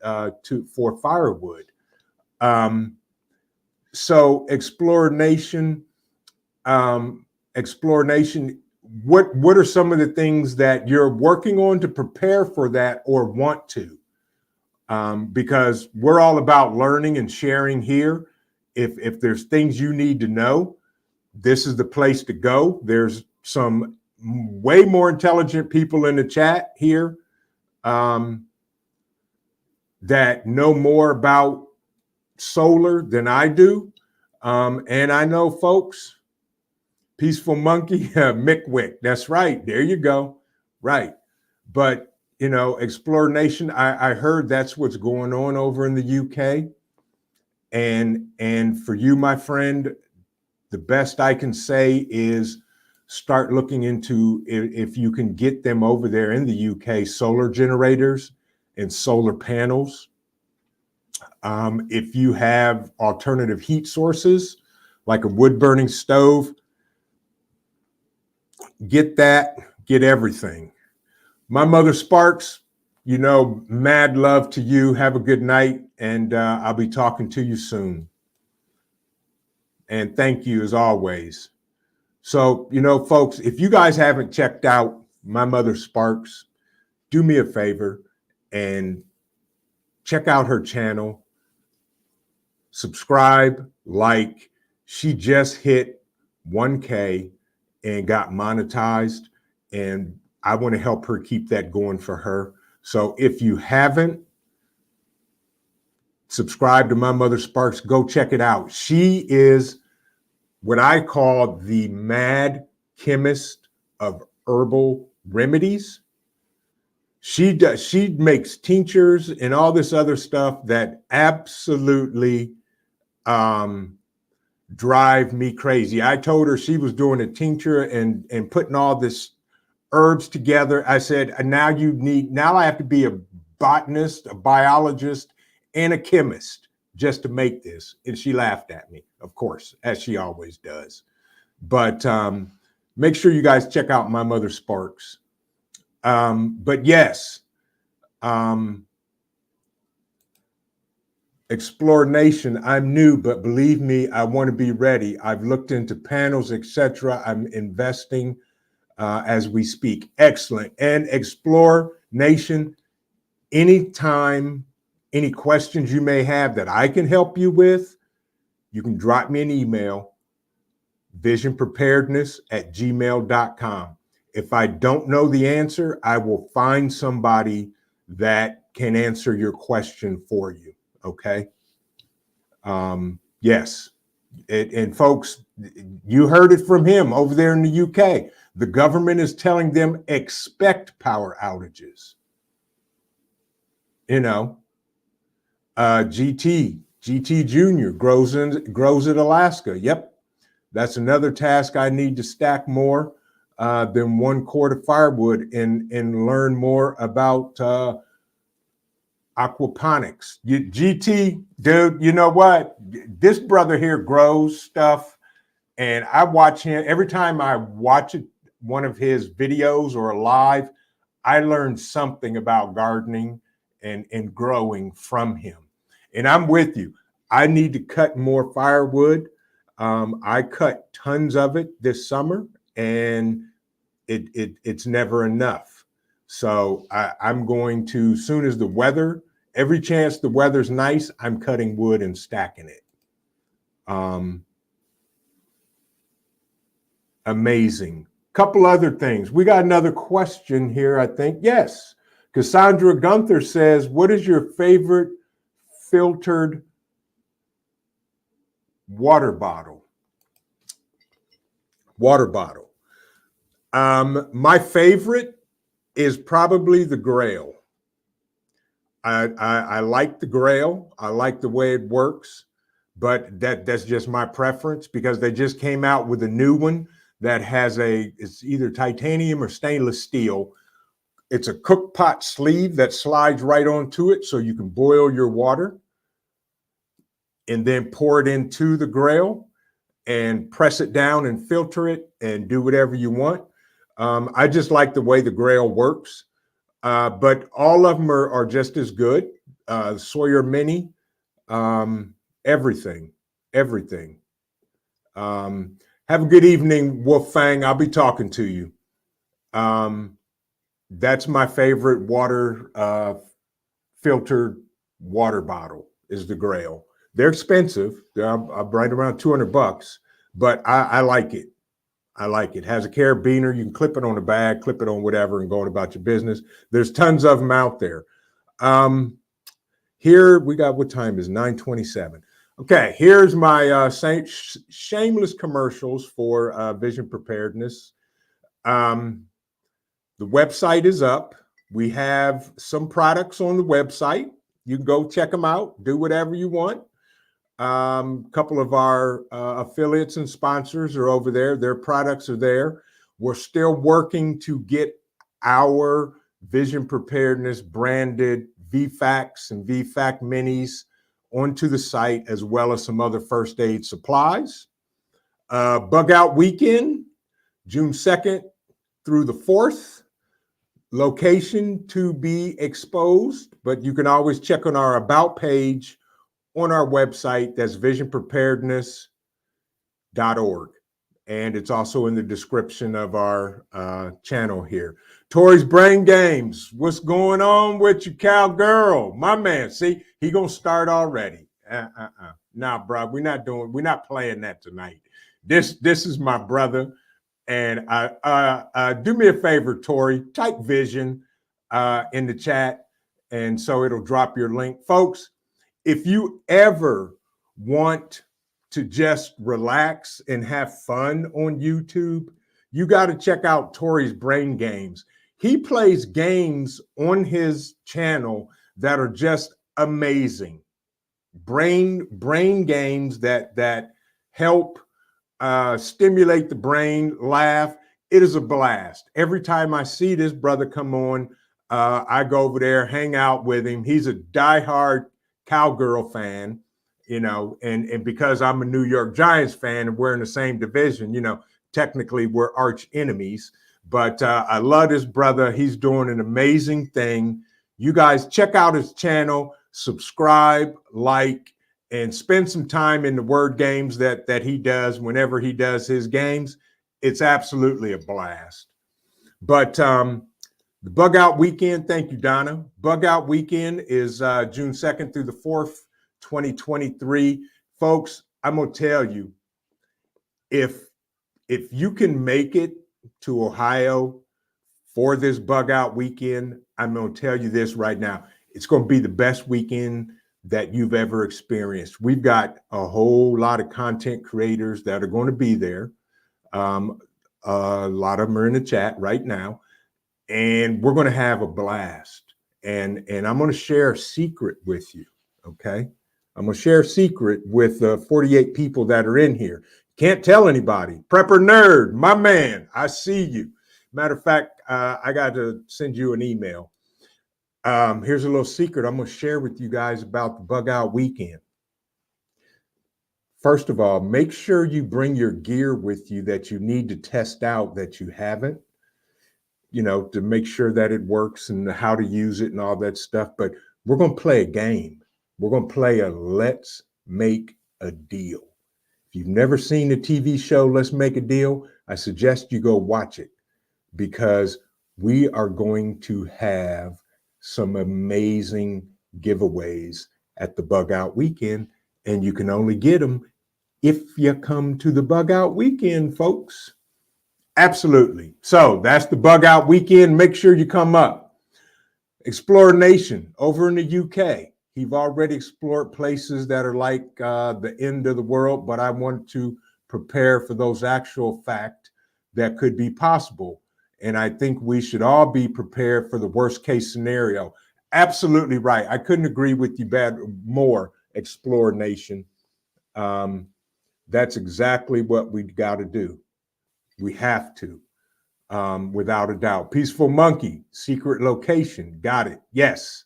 for firewood. So Explorer Nation, what are some of the things that you're working on to prepare for that or want to? Because we're all about learning and sharing here. If there's things you need to know, this is the place to go. There's some way more intelligent people in the chat here that know more about solar than I do. And I know folks, Peaceful Monkey, Mick Wick, that's right. There you go. Right. But, you know, Explorer Nation, I heard that's what's going on over in the UK. And for you, my friend, the best I can say is start looking into if you can get them over there in the UK, solar generators and solar panels. If you have alternative heat sources, like a wood burning stove, get that, get everything. My mother Sparks, mad love to you. Have a good night, and I'll be talking to you soon. And thank you as always. So, folks, if you guys haven't checked out My Mother Sparks, do me a favor and check out her channel. Subscribe, like. She just hit 1K and got monetized, and I want to help her keep that going for her. So if you haven't subscribed to My Mother Sparks, go check it out. She is what I call the mad chemist of herbal remedies. She makes tinctures and all this other stuff that absolutely drive me crazy. I told her she was doing a tincture and putting all this herbs together. I said, now I have to be a botanist, a biologist, and a chemist just to make this. And she laughed at me, of course, as she always does. But make sure you guys check out My Mother Sparks. But yes, Explore Nation, I'm new, but believe me, I want to be ready. I've looked into panels, etc. I'm investing as we speak. Excellent. And Explore Nation, anytime, any questions you may have that I can help you with, you can drop me an email, visionpreparedness@gmail.com. If I don't know the answer, I will find somebody that can answer your question for you. Okay. Yes. And folks, you heard it from him over there in the UK. The government is telling them expect power outages. GT Junior grows in Alaska. Yep. That's another task I need to stack more than 1 quart of firewood and learn more about aquaponics. GT, dude, you know what? This brother here grows stuff, and I watch him. Every time I watch one of his videos or live, I learn something about gardening and growing from him. And I'm with you. I need to cut more firewood. I cut tons of it this summer, and it's never enough. So I'm going to, as soon as every chance the weather's nice, I'm cutting wood and stacking it. Amazing. Couple other things. We got another question here, I think. Yes. Cassandra Gunther says, what is your favorite filtered water bottle? My favorite is probably the Grail. I like the Grail. I like the way it works, but that's just my preference because they just came out with a new one that has it's either titanium or stainless steel. It's a cook pot sleeve that slides right onto it so you can boil your water and then pour it into the Grail and press it down and filter it and do whatever you want. I just like the way the Grail works, but all of them are just as good. Sawyer Mini, everything. Have a good evening, Wolfang. I'll be talking to you. That's my favorite filtered water bottle is the Grail. They're expensive. They're right around $200, but I like it. I like it. Has a carabiner. You can clip it on a bag, clip it on whatever, and go on about your business. There's tons of them out there. Here we got, what time is 9:27? Okay, here's my shameless commercials for Vision Preparedness. The website is up. We have some products on the website. You can go check them out, do whatever you want. A couple of our affiliates and sponsors are over there. Their products are there. We're still working to get our Vision Preparedness branded VFACs and VFAC minis onto the site, as well as some other first aid supplies. Bug Out Weekend, June 2nd through the 4th. Location to be exposed, but you can always check on our About page on our website. That's visionpreparedness.org. And it's also in the description of our channel here. Tori's Brain Games. What's going on with you, cowgirl? My man, see, he gonna start already. Nah, bro, we're not playing that tonight. This is my brother. And do me a favor, Tori, type vision in the chat. And so it'll drop your link. Folks, if you ever want to just relax and have fun on YouTube, you got to check out Tori's Brain Games. He plays games on his channel that are just amazing. Brain games that help stimulate the brain, laugh. It is a blast. Every time I see this brother come on, I go over there, hang out with him. He's a diehard cowgirl fan, you know, and because I'm a New York Giants fan and we're in the same division, you know, technically we're arch enemies, but I love this brother. He's doing an amazing thing. You guys check out his channel, subscribe, like, and spend some time in the word games that he does whenever he does his games. It's absolutely a blast. But the Bug Out Weekend, thank you, Donna. Bug Out Weekend is June 2nd through the 4th, 2023. Folks, I'm going to tell you, if you can make it to Ohio for this Bug Out Weekend, I'm going to tell you this right now. It's going to be the best weekend that you've ever experienced. We've got a whole lot of content creators that are going to be there. A lot of them are in the chat right now, and we're going to have a blast. And I'm going to share a secret with you. Okay. I'm going to share a secret with 48 people that are in here. Can't tell anybody. Prepper Nerd, my man, I see you. Matter of fact, I got to send you an email. Here's a little secret I'm going to share with you guys about the Bug Out Weekend. First of all, make sure you bring your gear with you that you need to test out that you haven't, you know, to make sure that it works and how to use it and all that stuff. But we're going to play a game. We're going to play a Let's Make a Deal. If you've never seen the TV show Let's Make a Deal, I suggest you go watch it, because we are going to have some amazing giveaways at the Bug Out Weekend, and you can only get them if you come to the Bug Out Weekend, folks. Absolutely. So that's the Bug Out Weekend. Make sure you come up. Explore Nation over in the UK. He's already explored places that are like the end of the world, but I want to prepare for those actual facts that could be possible. And I think we should all be prepared for the worst case scenario. Absolutely right. I couldn't agree with you more, Explore Nation. That's exactly what we got to do. We have to, without a doubt. Peaceful Monkey, secret location. Got it. Yes.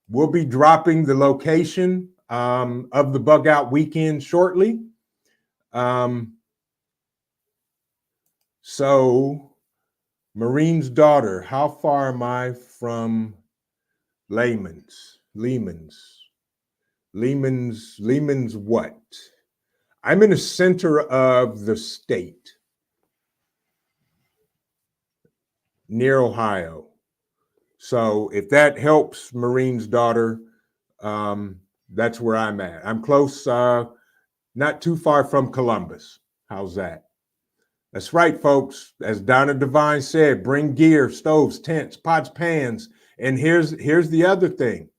We'll be dropping the location of the Bug Out Weekend shortly. So, Marine's daughter, how far am I from Lehman's what? I'm in the center of the state, near Ohio. So if that helps, Marine's daughter, that's where I'm at. I'm close, not too far from Columbus. How's that? That's right, folks. As Donna Devine said, bring gear, stoves, tents, pots, pans. And here's the other thing.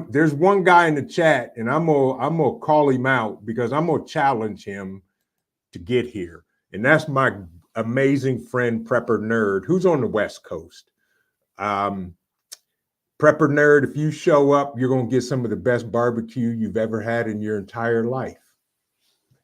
There's one guy in the chat, and I'm gonna call him out because I'm gonna challenge him to get here. And that's my amazing friend Prepper Nerd, who's on the West Coast. Prepper Nerd, if you show up, you're gonna get some of the best barbecue you've ever had in your entire life.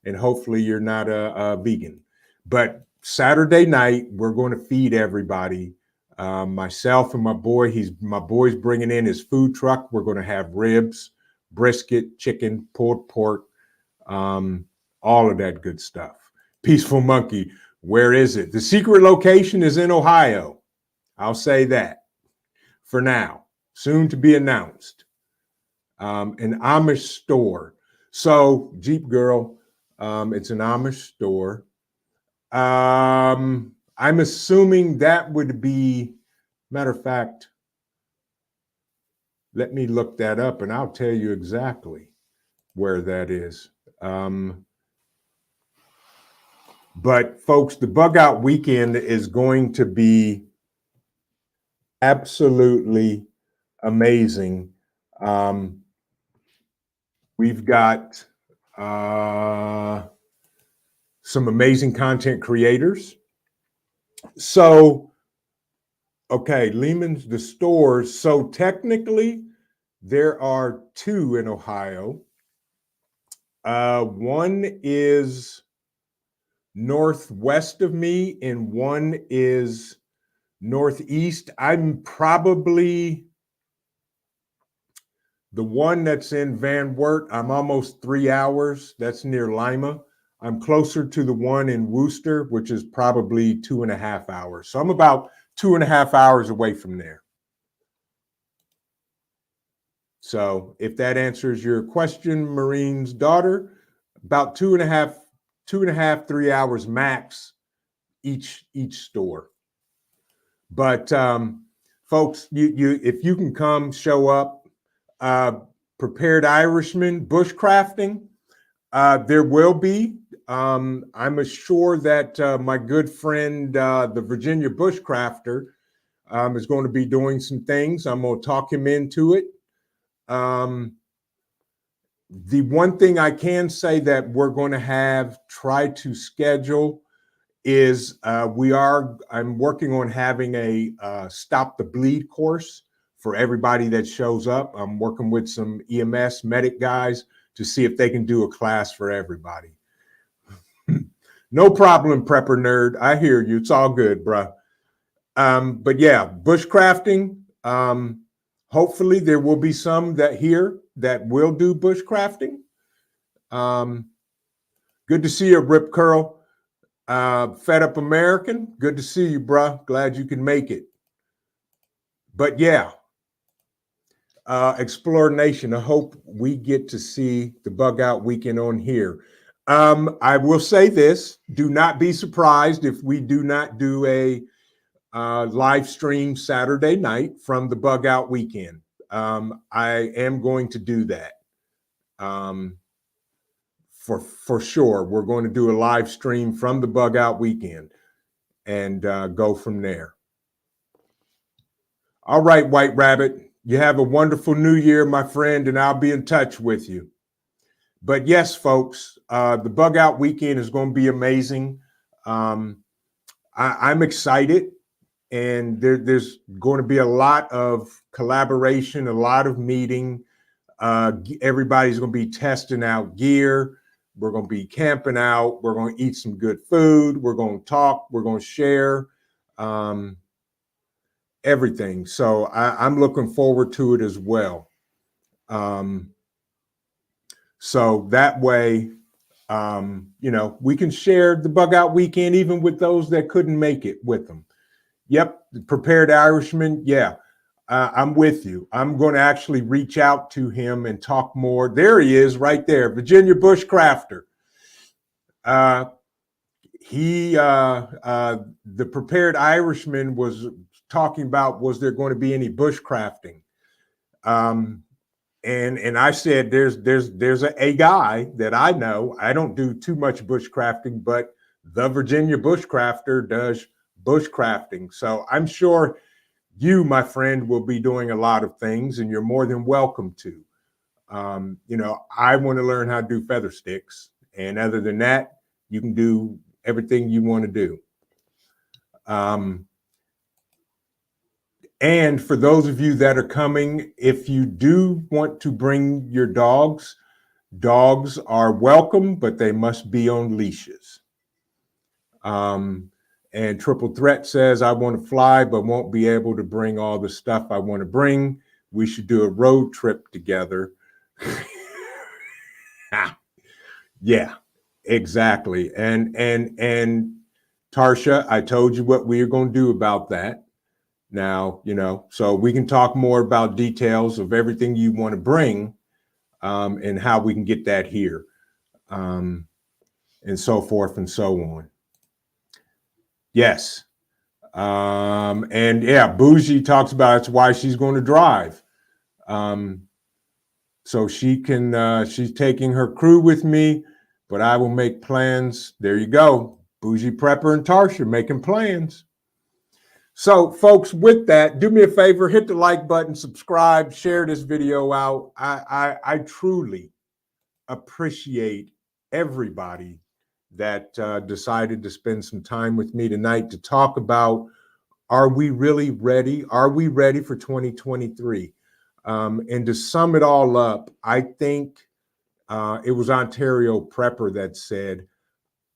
And hopefully you're not a vegan. But Saturday night, we're going to feed everybody. Myself and my boy's bringing in his food truck. We're going to have ribs. brisket, chicken, pulled pork, all of that good stuff. Peaceful Monkey, where is it? The secret location is in Ohio. I'll say that for now. Soon to be announced. An Amish store. So, Jeep Girl, it's an Amish store. I'm assuming that would be, matter of fact, let me look that up and I'll tell you exactly where that is. But folks, the Bug Out Weekend is going to be absolutely amazing. We've got some amazing content creators. So, okay, Lehman's, the stores. So technically, there are two in Ohio. One is northwest of me, and one is northeast. I'm probably the one that's in Van Wert. I'm almost 3 hours. That's near Lima. I'm closer to the one in Worcester, which is probably 2.5 hours. So I'm about 2.5 hours away from there. So if that answers your question, Marine's daughter, about 2.5, 3 hours max each store. But folks, you if you can come, show up. Prepared Irishman, bushcrafting. There will be. I'm sure that my good friend, the Virginia bushcrafter, is going to be doing some things. I'm going to talk him into it. The one thing I can say that we're going to try to schedule is I'm working on having a Stop the Bleed course for everybody that shows up. I'm working with some EMS medic guys to see if they can do a class for everybody. No problem, prepper nerd. I hear you. It's all good, bruh. But yeah, bushcrafting. Hopefully there will be some that will do bushcrafting. Good to see you, Rip Curl. Fed Up American. Good to see you, bruh. Glad you can make it. But yeah, Explore Nation. I hope we get to see the Bug Out Weekend on here. I will say this: do not be surprised if we do not do a live stream Saturday night from the Bug Out Weekend. I am going to do that. For sure, we're going to do a live stream from the Bug Out Weekend and go from there. All right, White Rabbit, you have a wonderful new year, my friend, and I'll be in touch with you. But yes, folks, the Bug Out Weekend is going to be amazing. I'm excited, and there's going to be a lot of collaboration, a lot of meeting. Everybody's going to be testing out gear. We're going to be camping out. We're going to eat some good food. We're going to talk. We're going to share everything. So I'm looking forward to it as well. So that way, we can share the Bug Out Weekend even with those that couldn't make it with them. Yep, the Prepared Irishman. Yeah, I'm with you. I'm going to actually reach out to him and talk more. There he is right there, Virginia bushcrafter. The Prepared Irishman was talking about, was there going to be any bushcrafting? And I said, there's a guy that I know. I don't do too much bushcrafting, but the Virginia bushcrafter does bushcrafting. So I'm sure you, my friend, will be doing a lot of things, and you're more than welcome to. I want to learn how to do feather sticks, and other than that, you can do everything you want to do. And for those of you that are coming, if you do want to bring your dogs, dogs are welcome, but they must be on leashes. And Triple Threat says, I want to fly, but won't be able to bring all the stuff I want to bring. We should do a road trip together. Yeah, exactly. And Tarsha, I told you what we are going to do about that. Now, so we can talk more about details of everything you want to bring, and how we can get that here, um, and so forth and so on. Yes. And yeah, Bougie talks about it's why she's going to drive. Um, so she's taking her crew with me, but I will make plans. There you go. Bougie Prepper and Tarsha making plans. So, folks, with that, do me a favor, hit the like button, subscribe, share this video out. I truly appreciate everybody that decided to spend some time with me tonight to talk about, are we really ready? Are we ready for 2023? And to sum it all up, I think it was Ontario Prepper that said,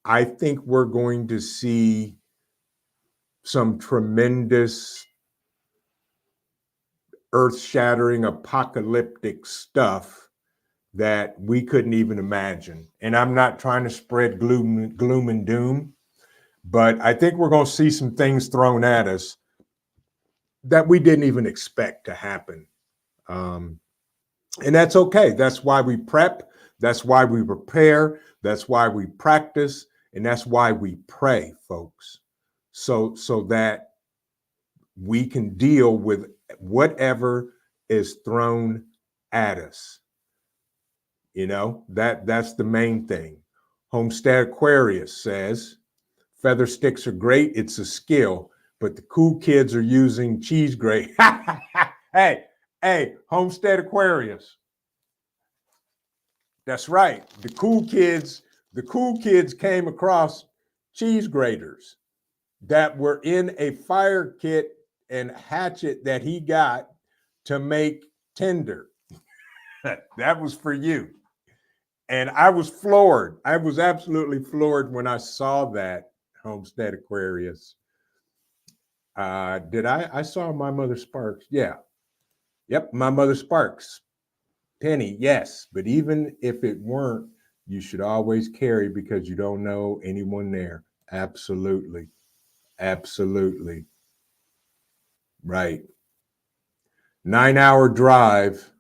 I think we're going to see some tremendous earth-shattering apocalyptic stuff that we couldn't even imagine. And I'm not trying to spread gloom and doom, but I think we're going to see some things thrown at us that we didn't even expect to happen. And that's okay. That's why we prep. That's why we prepare. That's why we practice. And that's why we pray, folks. So that we can deal with whatever is thrown at us. That's the main thing. Homestead Aquarius says, feather sticks are great. It's a skill, but the cool kids are using cheese grate. Hey, Homestead Aquarius. That's right. The cool kids came across cheese graters that were in a fire kit and hatchet that he got to make tinder. That was for you. And I was floored. I was absolutely floored when I saw that, Homestead Aquarius. I saw My Mother Sparks. Yeah. Yep, My Mother Sparks. Penny, yes. But even if it weren't, you should always carry because you don't know anyone there. Absolutely. Absolutely. Right. 9-hour drive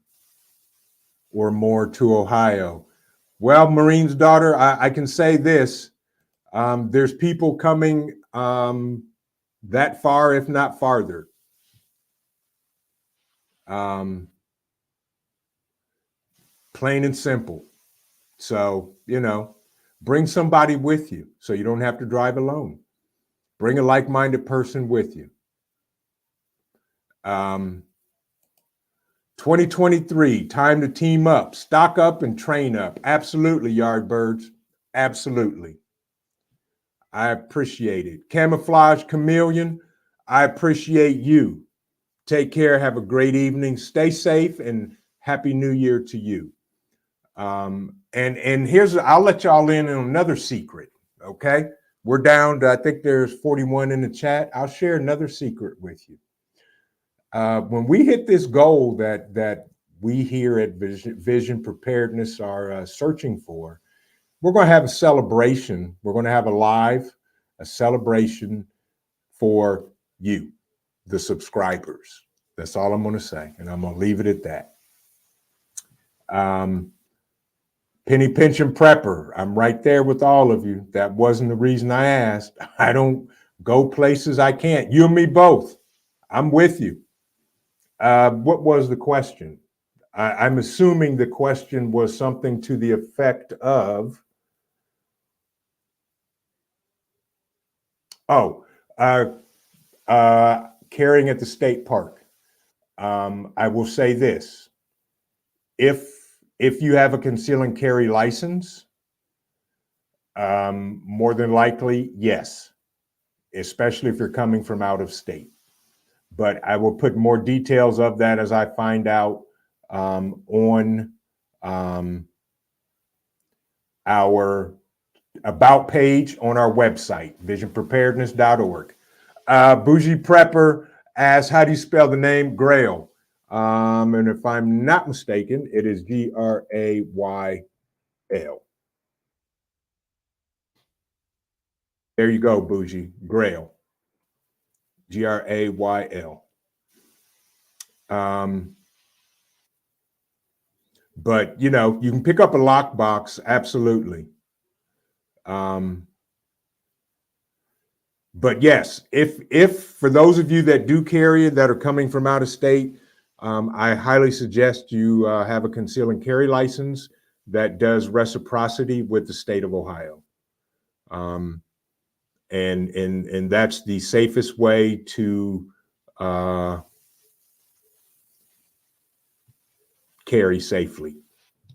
or more to Ohio. Well, Marine's daughter, I can say this. There's people coming that far, if not farther. Plain and simple. So, bring somebody with you so you don't have to drive alone. Bring a like-minded person with you. 2023, time to team up, stock up, and train up. Absolutely, Yardbirds. Absolutely. I appreciate it. Camouflage Chameleon, I appreciate you. Take care. Have a great evening. Stay safe, and Happy New Year to you. And I'll let y'all in on another secret. Okay. We're down to, I think there's 41 in the chat. I'll share another secret with you. When we hit this goal that we here at Vision Preparedness are searching for, we're going to have a celebration. We're going to have a celebration for you, the subscribers. That's all I'm going to say. And I'm going to leave it at that. Penny Pension Prepper, I'm right there with all of you. That wasn't the reason I asked. I don't go places I can't. You and me both. I'm with you. What was the question? I'm assuming the question was something to the effect of, carrying at the state park. I will say this. If you have a conceal and carry license, more than likely, yes, especially if you're coming from out of state. But I will put more details of that as I find out on our about page on our website, visionpreparedness.org. Bougie Prepper asks, how do you spell the name Grail? And if I'm not mistaken, it is Grayl. There you go, Bougie. Grail. Grayl. Um, but you know, you can pick up a lockbox, absolutely. But yes, if for those of you that do carry it that are coming from out of state, I highly suggest you have a conceal and carry license that does reciprocity with the state of Ohio. And that's the safest way to carry safely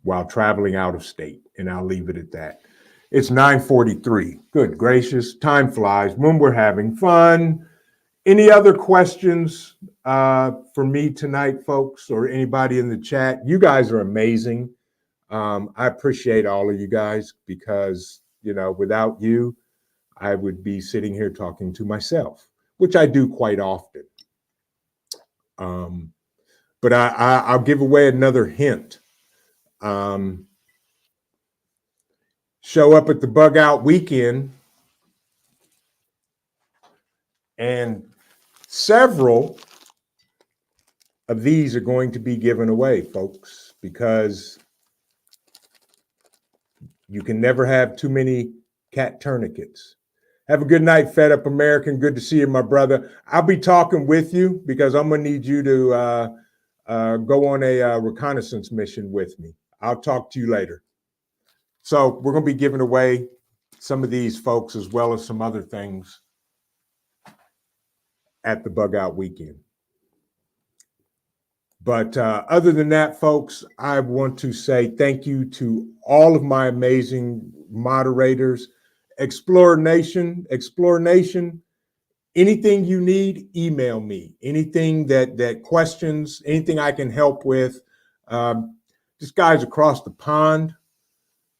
while traveling out of state. And I'll leave it at that. It's 9:43. Good gracious, time flies when we're having fun. Any other questions for me tonight, folks, or anybody in the chat? You guys are amazing. I appreciate all of you guys because, you know, without you, I would be sitting here talking to myself, which I do quite often. But I'll give away another hint. Show up at the bug out weekend, and several of these are going to be given away, folks, because you can never have too many cat tourniquets. Have a good night, Fed Up American. Good to see you, my brother. I'll be talking with you because I'm going to need you to go on a reconnaissance mission with me. I'll talk to you later. So we're going to be giving away some of these folks as well as some other things at the bug out weekend. But other than that, folks, I want to say thank you to all of my amazing moderators. Explore Nation, anything you need, email me. Anything that questions, anything I can help with. This guy's across the pond.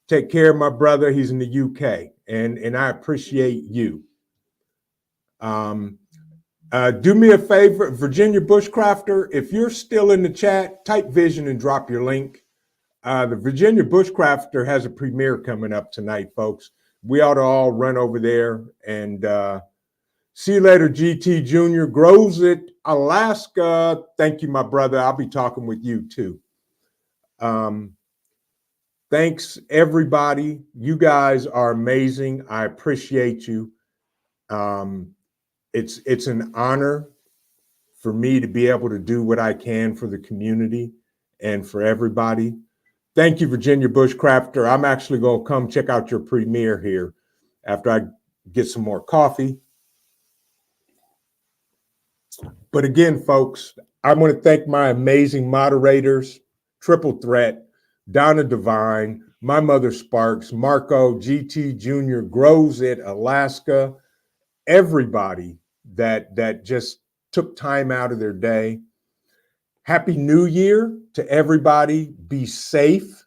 Take care of my brother. He's in the UK, and I appreciate you. Do me a favor, Virginia Bushcrafter, if you're still in the chat, type Vision and drop your link. The Virginia Bushcrafter has a premiere coming up tonight, folks. We ought to all run over there and see you later, GT Junior. Grows it, Alaska. Thank you, my brother. I'll be talking with you too. Thanks, everybody. You guys are amazing. I appreciate you. It's an honor for me to be able to do what I can for the community and for everybody. Thank you, Virginia Bushcrafter. I'm actually going to come check out your premiere here after I get some more coffee. But again, folks, I want to thank my amazing moderators, Triple Threat, Donna Divine, my mother Sparks, Marco, GT Jr., Grows It, Alaska, everybody that just took time out of their day. Happy New Year to everybody. Be safe,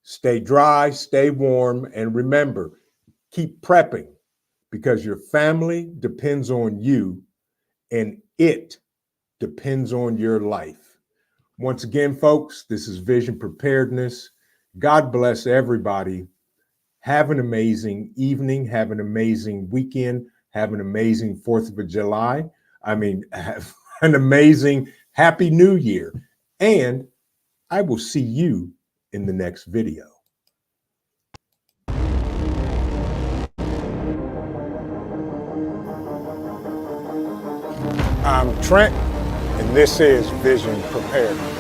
stay dry, stay warm, and remember, keep prepping because your family depends on you and it depends on your life. Once again, folks, this is Vision Preparedness. God bless everybody. Have an amazing evening. Have an amazing weekend. Have an amazing 4th of July. Have an amazing Happy New Year. And I will see you in the next video. I'm Trent, and this is Vision Preparedness.